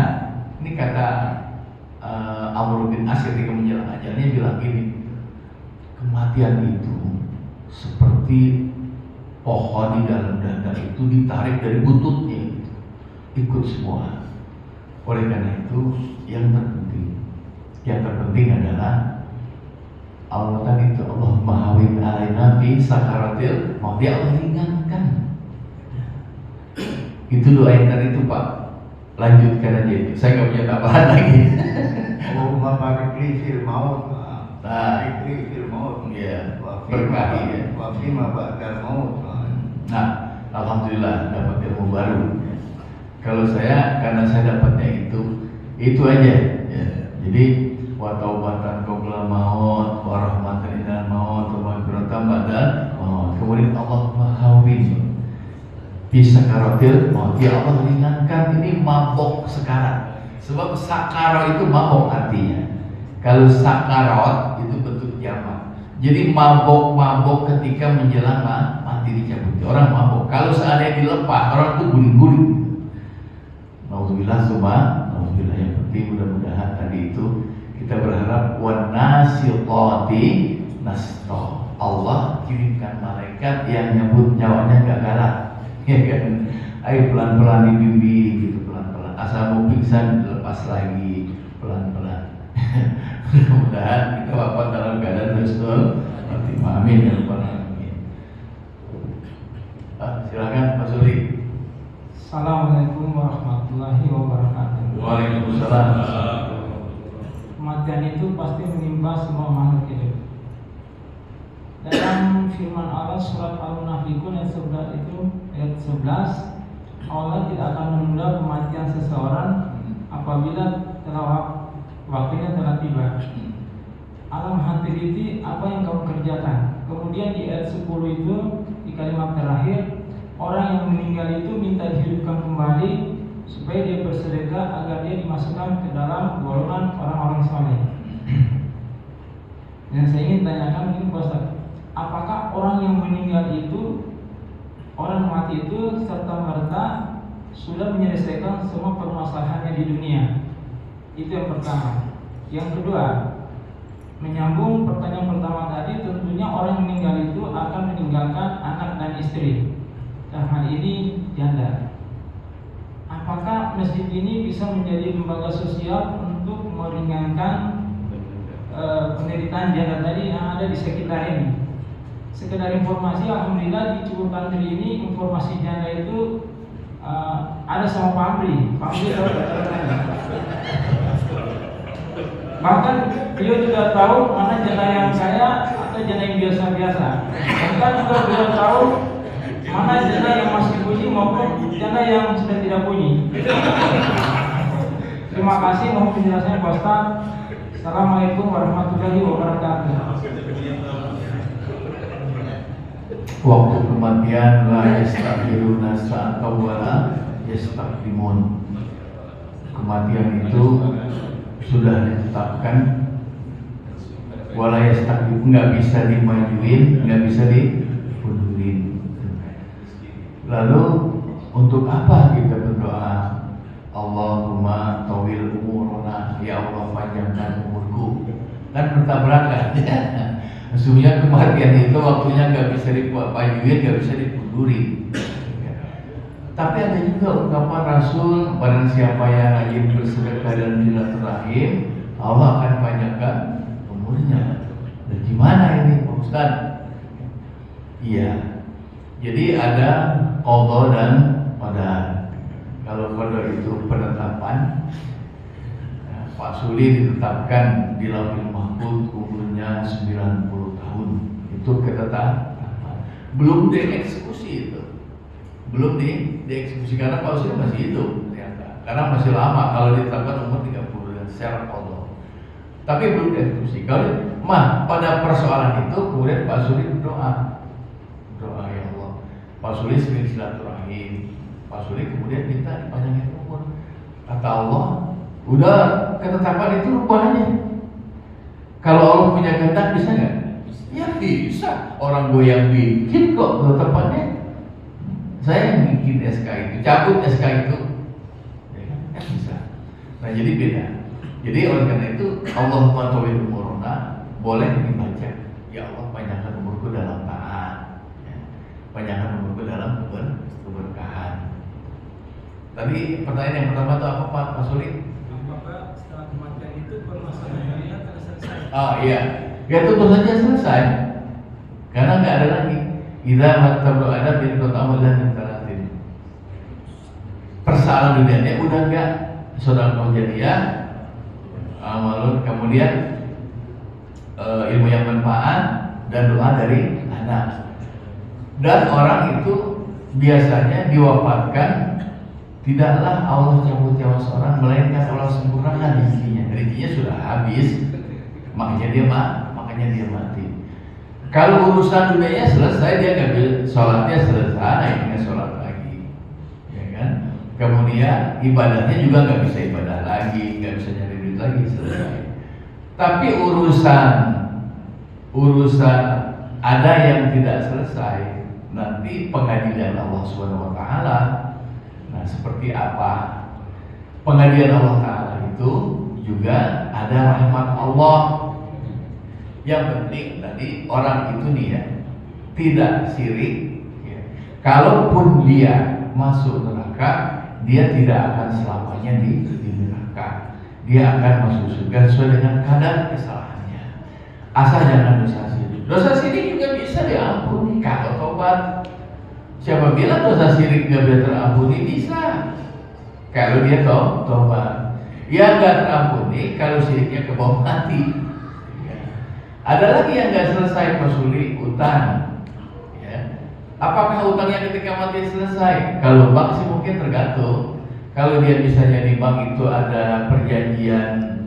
ini kata Amr bin As ketika menjelang ajalnya bilang gini, kematian itu seperti pohon di dalam dada itu ditarik dari buntutnya, ikut semua. Oleh karena itu yang terpenting adalah Allah tadi itu, Allah mahawin alaina fi sakaratil maut, dia Allah ringankan. Itu doa yang tadi itu Pak, lanjutkan aja itu, saya nggak punya tambahan lagi.
Allahumma barik li fil maut.
Nah,
fil maut.
iya,
Wa
berkah ya.
wa fi ma ba'dal maut.
Nah, alhamdulillah dapat ilmu baru. Kalau saya, karena saya dapatnya itu aja. Ya. Jadi wa taubatan qabla maut, wa rahmatan inal maut, wa maghfiratan ba'dal maut. Kemudian Allah mahawin bisa karotil maut. Ya Allah ringankan ini mabok sekarang. Sebab sakara itu mabok artinya. Kalau sakarot itu bentuk jamak. Jadi mabok-mabok ketika menjelang mati dicabut. Orang mabok. Kalau seandainya dilepas, orang itu guling-guling. Nauzubillah nauzubillah. Yang penting mudah-mudahan tadi itu kita berharap wan nasiqati nasqa. Allah kirimkan malaikat yang nyebut nyawanya gak galak. Ya kan? Ayo pelan-pelan dibimbing gitu, pelan-pelan. Asal mau pingsan dilepas lagi pelan-pelan. Mudah-mudahan kita wafat dalam keadaan husnul khotimah. Amin ya rabbal alamin. Silakan Pak Suri.
Assalamualaikum warahmatullahi wabarakatuh.
Waalaikumsalam.
Kematian itu pasti menimpa semua makhluk hidup. Dalam firman Allah surat Al-Munafiqun ayat 11 itu ayat 11, Allah tidak akan menunda kematian seseorang apabila telah waktunya telah tiba. Alam hati apa yang kamu kerjakan. Kemudian di ayat 10 itu di kalimat terakhir, orang yang meninggal itu minta dihidupkan kembali supaya dia bersedekah agar dia dimasukkan ke dalam golongan orang-orang saleh. Dan saya ingin tanyakan ini Pak Ustaz, apakah orang yang meninggal itu, orang mati itu serta merta sudah menyelesaikan semua permasalahannya di dunia? Itu yang pertama. Yang kedua, menyambung pertanyaan pertama tadi, tentunya orang meninggal itu akan meninggalkan anak dan istri. Dan hal ini janda. Apakah masjid ini bisa menjadi lembaga sosial untuk meringankan penderitaan janda tadi yang ada di sekitar ini? Sekedar informasi, alhamdulillah di Cibubur Country ini informasi janda itu ada sama Pamri. Pamri tahu bahkan beliau juga tahu mana janda yang kaya atau janda yang biasa-biasa. Bahkan juga beliau tahu mana janda yang masih bunyi maupun janda yang sudah tidak bunyi. Terima kasih, mohon penjelasannya Pak Ustaz. Assalamualaikum warahmatullahi wabarakatuh.
Waktu kematian la yastakhiruna sa'atan wala yastaqdimun. Kematian itu sudah ditetapkan, wala yastaqdim, nggak bisa dimajuin, nggak bisa dimundurin. Lalu untuk apa kita berdoa? Allahumma tawil umurna, ya Allah panjangkan umurku. Kan bertabrakan. Sesungguhnya kematian itu waktunya nggak bisa dipajuin, nggak bisa dipundurin. Tapi ada juga ungkapan Rasul, barang siapa yang rajin bersedekah dan silaturahim, Allah akan panjangkan umurnya. Dan gimana ini Pak Ustaz? Iya. Jadi ada qadha dan qadar. Kalau qadha itu penetapan, Pak Suli ditetapkan di Lauhul Mahfuz umurnya 90 tahun. Itu ketetapan. Belum dieksekusi itu. Belum dieksekusi karena Pak Suli masih hidup ternyata. Karena masih lama kalau ditetapkan umur 30 dan secara qadha. Tapi belum dieksekusi. Kalau pada persoalan itu kemudian Pak Suli berdoa. Doa ya Allah. Pak Suli sering silaturahim. Pak Suli kemudian minta dipanjangin umur. Kata Allah, udah ketetapan itu rubahnya. Kalau Allah punya kehendak bisa nggak? Ya bisa. Orang gue yang bikin kok ketetapannya. Saya yang bikin SK itu, cabut SK itu, ya kan bisa. Nah jadi beda. Jadi oleh karena itu Allahumma tawil umurna boleh dibaca. Ya Allah panjangkan umurku dalam taat, ya. Panjangkan umurku dalam keberkahan. Tadi pertanyaan yang pertama itu apa Pak Suli?
Apakah setelah kematian itu permasalahan dunia akan selesai?
Oh iya, ya tentu saja selesai. Karena nggak ada lagi. Idza matablu adab bin qata'amal dan taratin. Persoalan dunianya udah enggak sedekah jariah, amalun, kemudian ilmu yang bermanfaat dan doa dari anak. Dan orang itu biasanya diwafatkan, tidaklah Allah cabut nyawa seorang melainkan Allah sempurnakan rezekinya sudah habis, makanya dia mati. Kalau urusan dunianya selesai, dia nggak bisa, sholatnya selesai, nggak sholat lagi, ya kan? Kemudian ibadahnya juga nggak bisa ibadah lagi, nggak bisa nyari duit lagi, selesai. Tapi urusan ada yang tidak selesai, nanti pengadilan Allah Subhanahu wa taala. Nah, seperti apa? Pengadilan Allah taala itu juga ada rahmat Allah. Yang penting tadi orang itu nih ya, tidak sirik ya. Kalaupun dia masuk neraka, dia tidak akan selamanya di neraka. Dia akan masuk surga sesuai dengan kadar kesalahannya. Asal jangan dosa sirik. Dosa sirik juga bisa diampuni kalau tobat. Siapa bilang dosa sirik nggak bisa terampuni? Bisa. Kalau dia tobat. Ya nggak terampuni kalau siriknya ke bawah mati. Ya. Ada lagi yang nggak selesai, Pasuli, utang. Ya. Apakah utangnya ketika mati selesai? Kalau bank sih mungkin tergantung. Kalau dia misalnya di bank itu ada perjanjian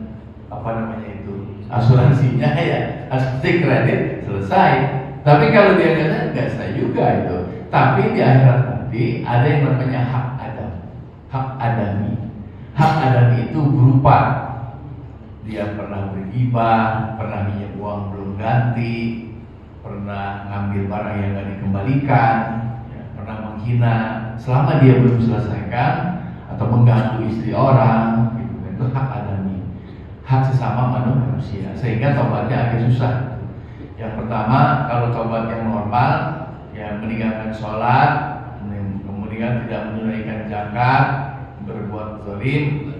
asuransinya ya, asuransi kredit, selesai. Tapi kalau dia nggak selesai juga itu. Tapi di akhirat nanti ada yang namanya hak adam, hak adami. Hak adami itu berupa dia pernah bergibah, pernah minjem uang belum ganti, pernah ngambil barang yang nggak dikembalikan, ya, pernah menghina. Selama dia belum selesaikan atau mengganggu istri orang, gitu, itu hak adami, hak sesama manusia. Sehingga tobatnya agak susah. Yang pertama, kalau tobat yang normal, ya meninggalkan sholat, kemudian tidak menunaikan zakat, berbuat zalim,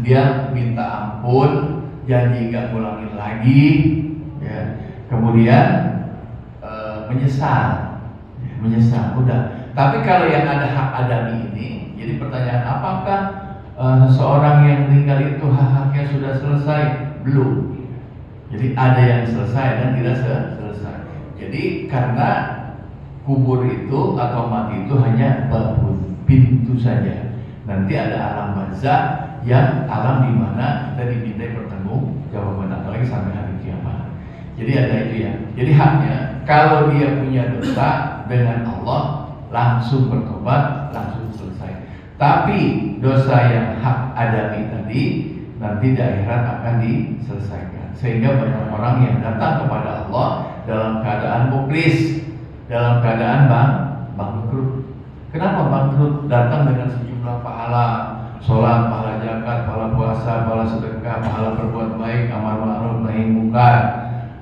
dia minta ampun, janji gak ngulangin lagi, ya. Kemudian menyesal, udah. Tapi kalau yang ada hak adami ini, jadi pertanyaan, apakah seseorang yang meninggal itu hak-haknya sudah selesai? Belum. Jadi ada yang selesai dan tidak selesai. Jadi karena kubur itu atau mati itu hanya babun, pintu saja. Nanti ada alam barzakh yang alam di mana kita dimintai pertanggungjawaban, apalagi sampai hari kiamat. Jadi ada itu ya. Jadi haknya kalau dia punya dosa dengan Allah langsung bertobat, langsung selesai. Tapi dosa yang hak adami tadi nanti di akhirat akan diselesaikan. Sehingga banyak orang yang datang kepada Allah dalam keadaan muflis, dalam keadaan bangkrut. Kenapa bangkrut? Datang dengan sejumlah pahala, sholat, pahala zakat, pahala puasa, pahala sedekah, pahala berbuat baik, amar ma'ruf nahi munkar.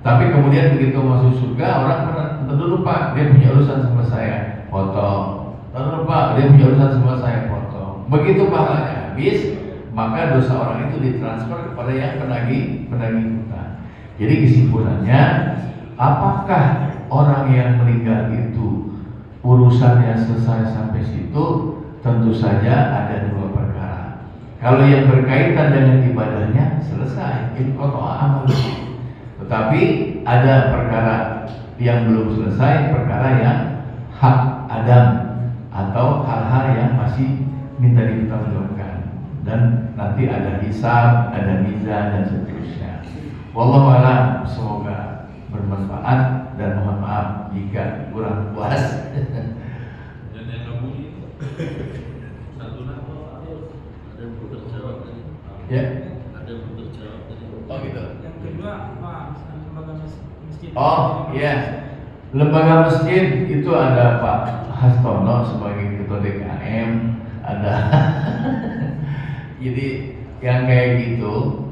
Tapi kemudian begitu masuk surga, orang tentu lupa dia punya urusan sama saya, potong. Tentu lupa dia punya urusan sama saya, potong. Begitu pahalanya habis, maka dosa orang itu ditransfer kepada yang penagih hutang. Jadi kesimpulannya, apakah orang yang meninggal itu urusannya selesai sampai situ? Tentu saja ada dua perkara. Kalau yang berkaitan dengan ibadahnya selesai, amal. Tetapi ada perkara yang belum selesai, perkara yang hak adam atau hal-hal yang masih minta dipertanggungjawabkan. Dan nanti ada hisab, ada mizan dan seterusnya. Wallahu a'lam. Semoga bermanfaat dan mohon maaf jika kurang puas.
Dan yang kembali satu nama ada yang berjawab tadi.
Ya.
Ada yang berjawab tadi.
Oh gitu.
Yang kedua apa? Lembaga masjid.
Oh iya. Lembaga masjid itu ada Pak Hastono sebagai ketua DKM, ada. Jadi yang kayak gitu,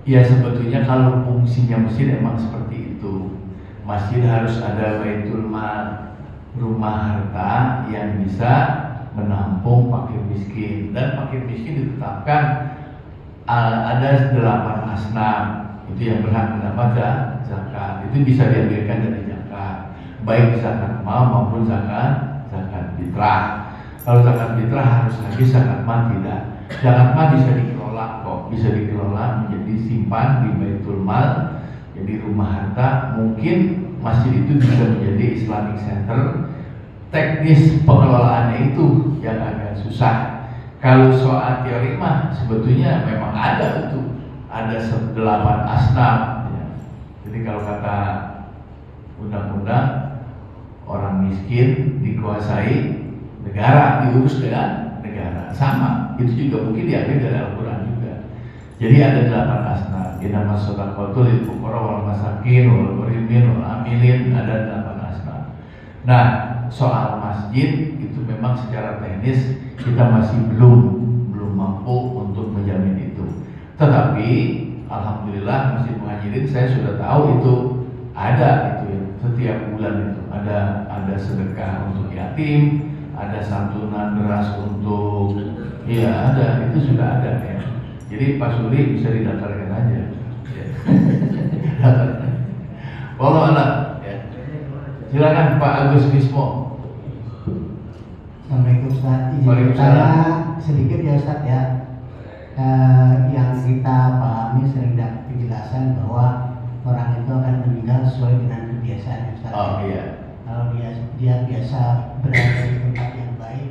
ya sebetulnya kalau fungsinya masjid emang seperti itu. Masjid harus ada baitul mal, rumah harta yang bisa menampung fakir miskin. Dan fakir miskin ditetapkan ada 8 asnaf, itu yang berhak mendapat zakat. Itu bisa diambilkan dari zakat, baik zakat mal maupun zakat fitrah. Kalau zakat fitrah harus lagi, zakat mal tidak. Zakat mal bisa dikelola kok, bisa dikelola menjadi simpan di baitul mal Jadi rumah harta mungkin masjid itu bisa menjadi Islamic Center. Teknis pengelolaannya itu yang agak susah. Kalau soal teori mah sebetulnya memang ada itu, ada 8 asnaf. Ya. Jadi kalau kata undang-undang, orang miskin dikuasai negara, diurus dengan negara. Sama, itu juga mungkin diambil dari Al-Quran juga. Jadi ada 8 asnaf. Innamas shadaqatu lil fuqara wal masakin wal gharimin wal amilin, ada 8 asnaf. Nah, soal masjid itu memang secara teknis kita masih belum mampu untuk menjamin itu. Tetapi alhamdulillah Masjid Muhajirin saya sudah tahu itu ada itu ya, setiap bulan itu ada sedekah untuk yatim, ada santunan beras untuk ya ada, itu sudah ada ya. Jadi Pak Suri bisa didaftarkan aja. Wallah ya. Silakan Pak Agus Bismo.
Assalamualaikum Ustaz. Izin saya sedikit ya Ustaz ya. Yang kita pahami sering dapat penjelasan bahwa orang itu akan meninggal sesuai dengan kebiasaan Ustaz.
Oh iya.
Kalau dia biasa berada di tempat yang baik,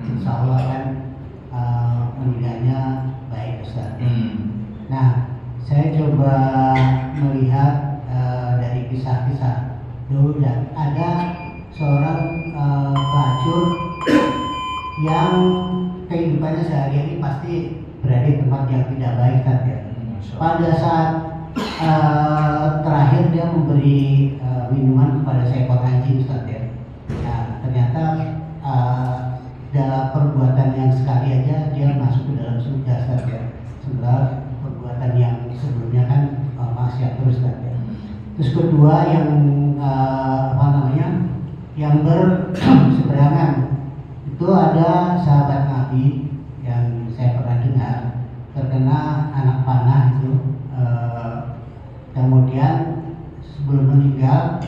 insya Allah kan meninggalnya baik Ustaz. Nah, saya coba melihat dari kisah-kisah dulu dan ada seorang pelacur yang kehidupannya sehari-hari pasti berada di tempat yang tidak baik kan ya. Pada saat terakhir dia memberi minuman kepada seekor anjing Ustaz ya. Nah, ternyata dalam perbuatan yang sekali aja dia masuk ke dalam surga Ustaz ya. Sementara perbuatan yang sebelumnya kan maksiat terus Ustaz ya. Terus kedua yang yang berseberangan itu ada sahabat Nabi yang saya pernah dengar terkena anak panah itu, kemudian sebelum meninggal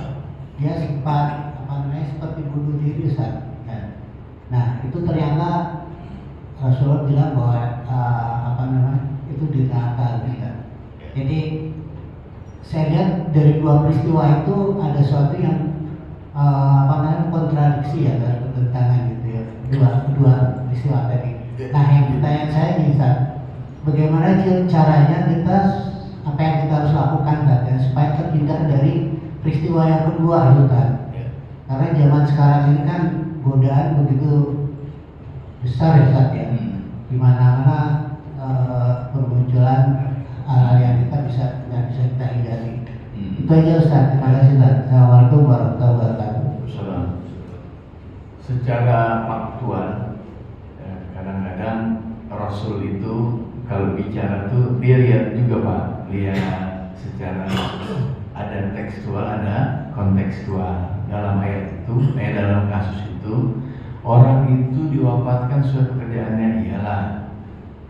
dia sempat seperti bunuh diri Ustaz. Nah itu ternyata Rasulullah bilang bahwa itu di neraka gitu. Jadi saya lihat dari dua peristiwa itu ada sesuatu yang kontradiksi ya, dari pertentangan gitu ya, dua peristiwa tadi. Nah yang pertanyaan saya ini Ustaz, bagaimana caranya kita, apa yang kita harus lakukan ya, supaya terhindar dari peristiwa yang kedua itu kan? Karena zaman sekarang ini kan godaan begitu besar ya Ustaz ya, dimana-mana bermunculan hal yang kita bisa kita hindari. Itu aja Ustaz, terima kasih Ustaz. Assalamualaikum warahmatullahi wabarakatuh.
Secara faktual, kadang-kadang Rasul itu kalau bicara tuh dia lihat juga Pak, lihat secara ada tekstual, ada kontekstual. Dalam ayat itu, dalam kasus itu, orang itu diwafatkan sesuai pekerjaannya ialah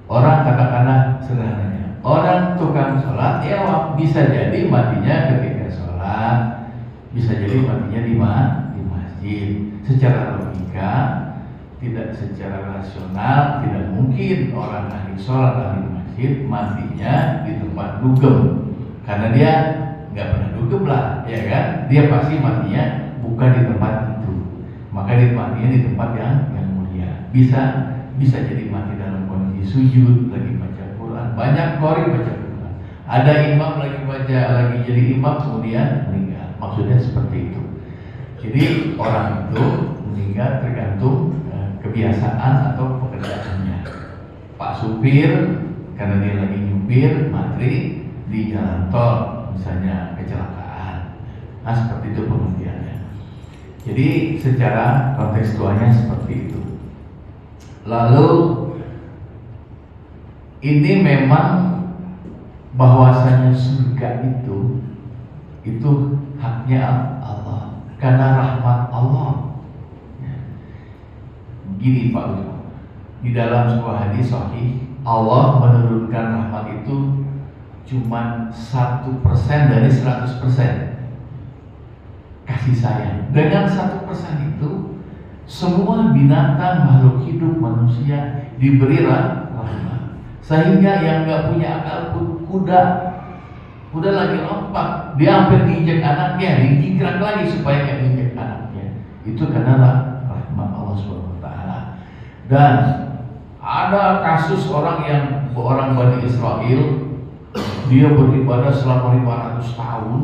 orang, katakanlah sederhananya, orang tukang sholat ya bisa jadi matinya ketika sholat, bisa jadi matinya di masjid. Secara logika, tidak secara rasional, tidak mungkin orang ahli sholat, ahli masjid matinya di tempat dugem, karena dia nggak pernah dugem lah, ya kan? Dia pasti matinya bukan di tempat itu, maka dia matinya di tempat yang mulia. Bisa jadi mati dalam kondisi sujud, lagi baca Quran, banyak qori baca Quran. Ada imam lagi jadi imam kemudian meninggal, maksudnya seperti itu. Jadi orang itu meninggal tergantung kebiasaan atau pekerjaannya. Pak supir karena dia lagi nyupir mati di jalan tol, misalnya kecelakaan. Nah seperti itu pengertiannya. Jadi secara kontekstualnya seperti itu. Lalu ini memang bahwasanya surga itu haknya Allah. Karena rahmat Allah. Gini Pak Ujung, di dalam sebuah hadis sahih, Allah menurunkan rahmat itu cuma 1% dari 100% kasih sayang. Dengan 1% itu, semua binatang, makhluk hidup, manusia diberi rahmat. Sehingga yang nggak punya akal pun, kuda udah lagi lompat, dia hampir diinjak anaknya, dijingkrak lagi supaya nggak diinjak anaknya. Itu karena rahmat Allah SWT. Dan ada kasus orang Bani Israel, dia beribadah selama 500 tahun,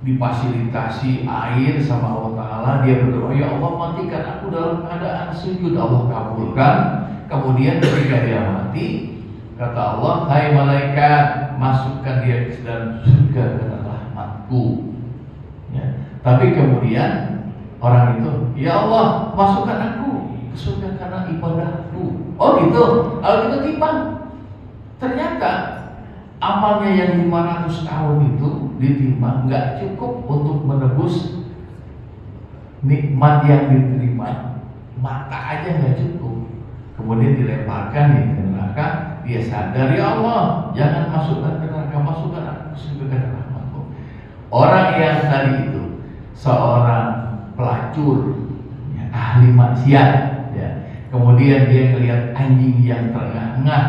difasilitasi air sama Allah Ta'ala, dia berdoa, ya Allah matikan aku dalam keadaan sujud, Allah kabulkan. Kemudian ketika dia mati, kata Allah, hai malaikat, masukkan dia ke dalam surga karena rahmatku. Ya. Tapi kemudian orang itu, ya Allah masukkan aku ke surga karena ibadahku. Oh gitu, kalau gitu timbang. Ternyata amalnya yang 500 tahun itu ditimbang nggak cukup untuk menebus nikmat yang diterima, mata aja nggak cukup. Kemudian dilemparkan ke neraka, dia sadar, ya Allah jangan masukkan ke neraka, masukkan aku ke surga karena rahmatmu. Orang yang tadi itu seorang pelacur, ya, ahli maksiat, ya. Kemudian dia melihat anjing yang terengah-engah,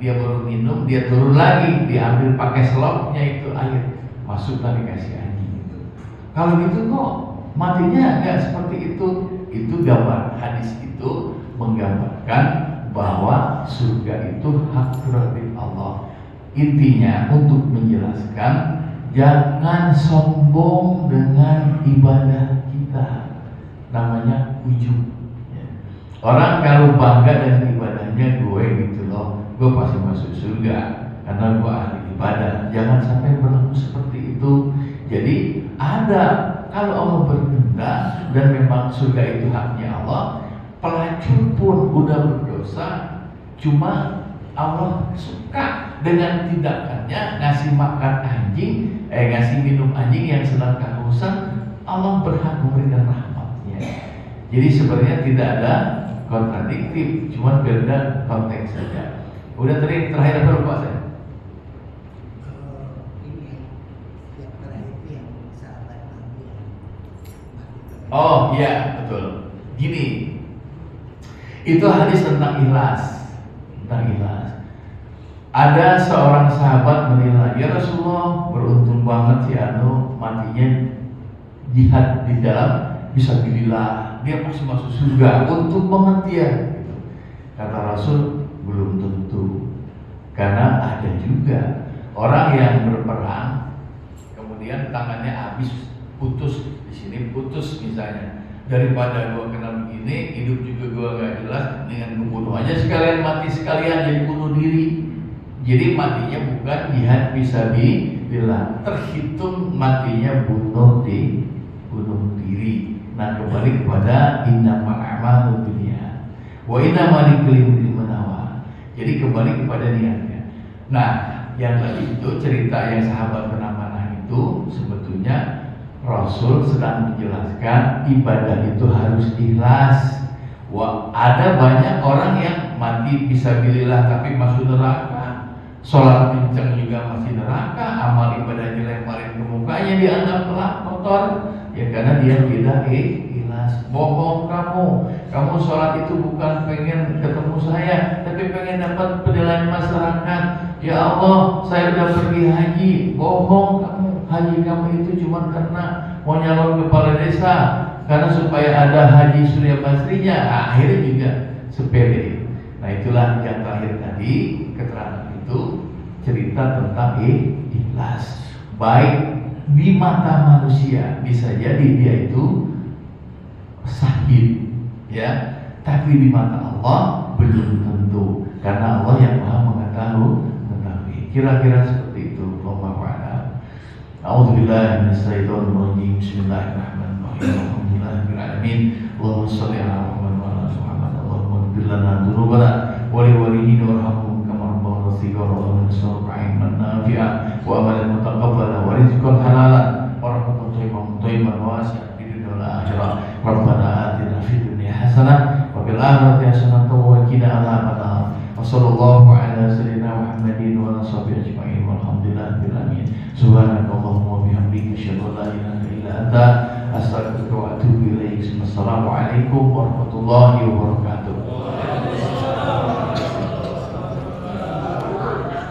dia baru minum, dia turun lagi, diambil pakai selopnya itu air, masukkan dikasih anjing itu. Kalau gitu kok matinya nggak seperti itu. Itu gambar hadis itu menggambarkan bahwa surga itu hak prerogatif Allah. Intinya untuk menjelaskan jangan sombong dengan ibadah kita, namanya ujub. Orang kalau bangga dengan ibadahnya, gue gitu loh, gue pasti masuk surga karena gue ahli ibadah. Jangan sampai berlaku seperti itu. Jadi ada, kalau Allah berkehendak dan memang surga itu haknya Allah, pelacur pun udah berdosa, cuma Allah suka dengan tindakannya, ngasih makan anjing, ngasih minum anjing yang sedang kehausan, Allah berhak memberikan rahmatnya. Jadi sebenarnya tidak ada kontradiktif, cuma beda konteks saja. Udah terakhir apa lupa saya? Oh iya betul. Gini, itu hadis tentang ikhlas. Tentang ikhlas. Ada seorang sahabat menilai, ya Rasulullah, beruntung banget si Anu matinya jihad di dalam fisabilillah, dia pasti masuk surga. Untung banget dia. Gitu. Kata Rasul, belum tentu. Karena ada juga orang yang berperang, kemudian tangannya habis, putus di sini, putus misalnya. Daripada gua kena begini, hidup juga gua gak jelas, dengan membunuh aja sekalian, mati sekalian, jadi bunuh diri. Jadi matinya bukan jihad fisabilillah, terhitung matinya bunuh diri. Nah kembali kepada innamal a'malu binniyat wa innamal likulli imri'in ma nawa. Jadi kembali kepada niatnya. Nah yang tadi itu cerita yang sahabat kena panah itu sebetulnya Rasul sedang menjelaskan ibadah itu harus ikhlas. Wah, ada banyak orang yang mati fisabilillah tapi masuk neraka, sholat kenceng juga masih neraka, amal ibadahnya lemparin ke mukanya dianggap kotor, ya karena dia tidak ikhlas. Bohong kamu sholat itu bukan pengen ketemu saya, tapi pengen dapat penilaian masyarakat. Ya Allah, saya udah pergi haji. Bohong kamu. Haji kamu itu cuma karena mau nyalon kepala desa, karena supaya ada haji Surya Basrinya. Akhirnya juga sepele. Nah itulah yang terakhir tadi, keterangan itu cerita tentang ikhlas. Baik di mata manusia bisa jadi dia itu sahih, ya, tapi di mata Allah belum tentu, karena Allah yang Maha mengetahui. Kira-kira seperti itu. Wallahu a'lam. A'udzubillahi minasyaitonir rajim. Bismillahirrahmanirrahim. Alhamdulillahirabbil alamin. Allahumma shalli ala Muhammad wa ala Muhammad. Allahumma ighfir lana dzunubana wa li walidina warhamhum kama rabbawna shighara. Allahumma salli 'ilman nafi'an wa amalan mutaqabbalan wa rizqan halalan wa rahmatan thayyibatan wasi'atan fid dunya wal akhirah. Rabbana atina fid dunya hasanah wa fil akhirati hasanah wa qina adzabannar. Wa sallallahu ala sayyidina Muhammadin wa ala sahbihi ajma'in walhamdulillahirabbil alamin. Subhanakallahumma wa bihamdika asyhadu an la ilaha illa anta astaghfiruka wa atubu ilaik. Assalamualaikum warahmatullahi wabarakatuh.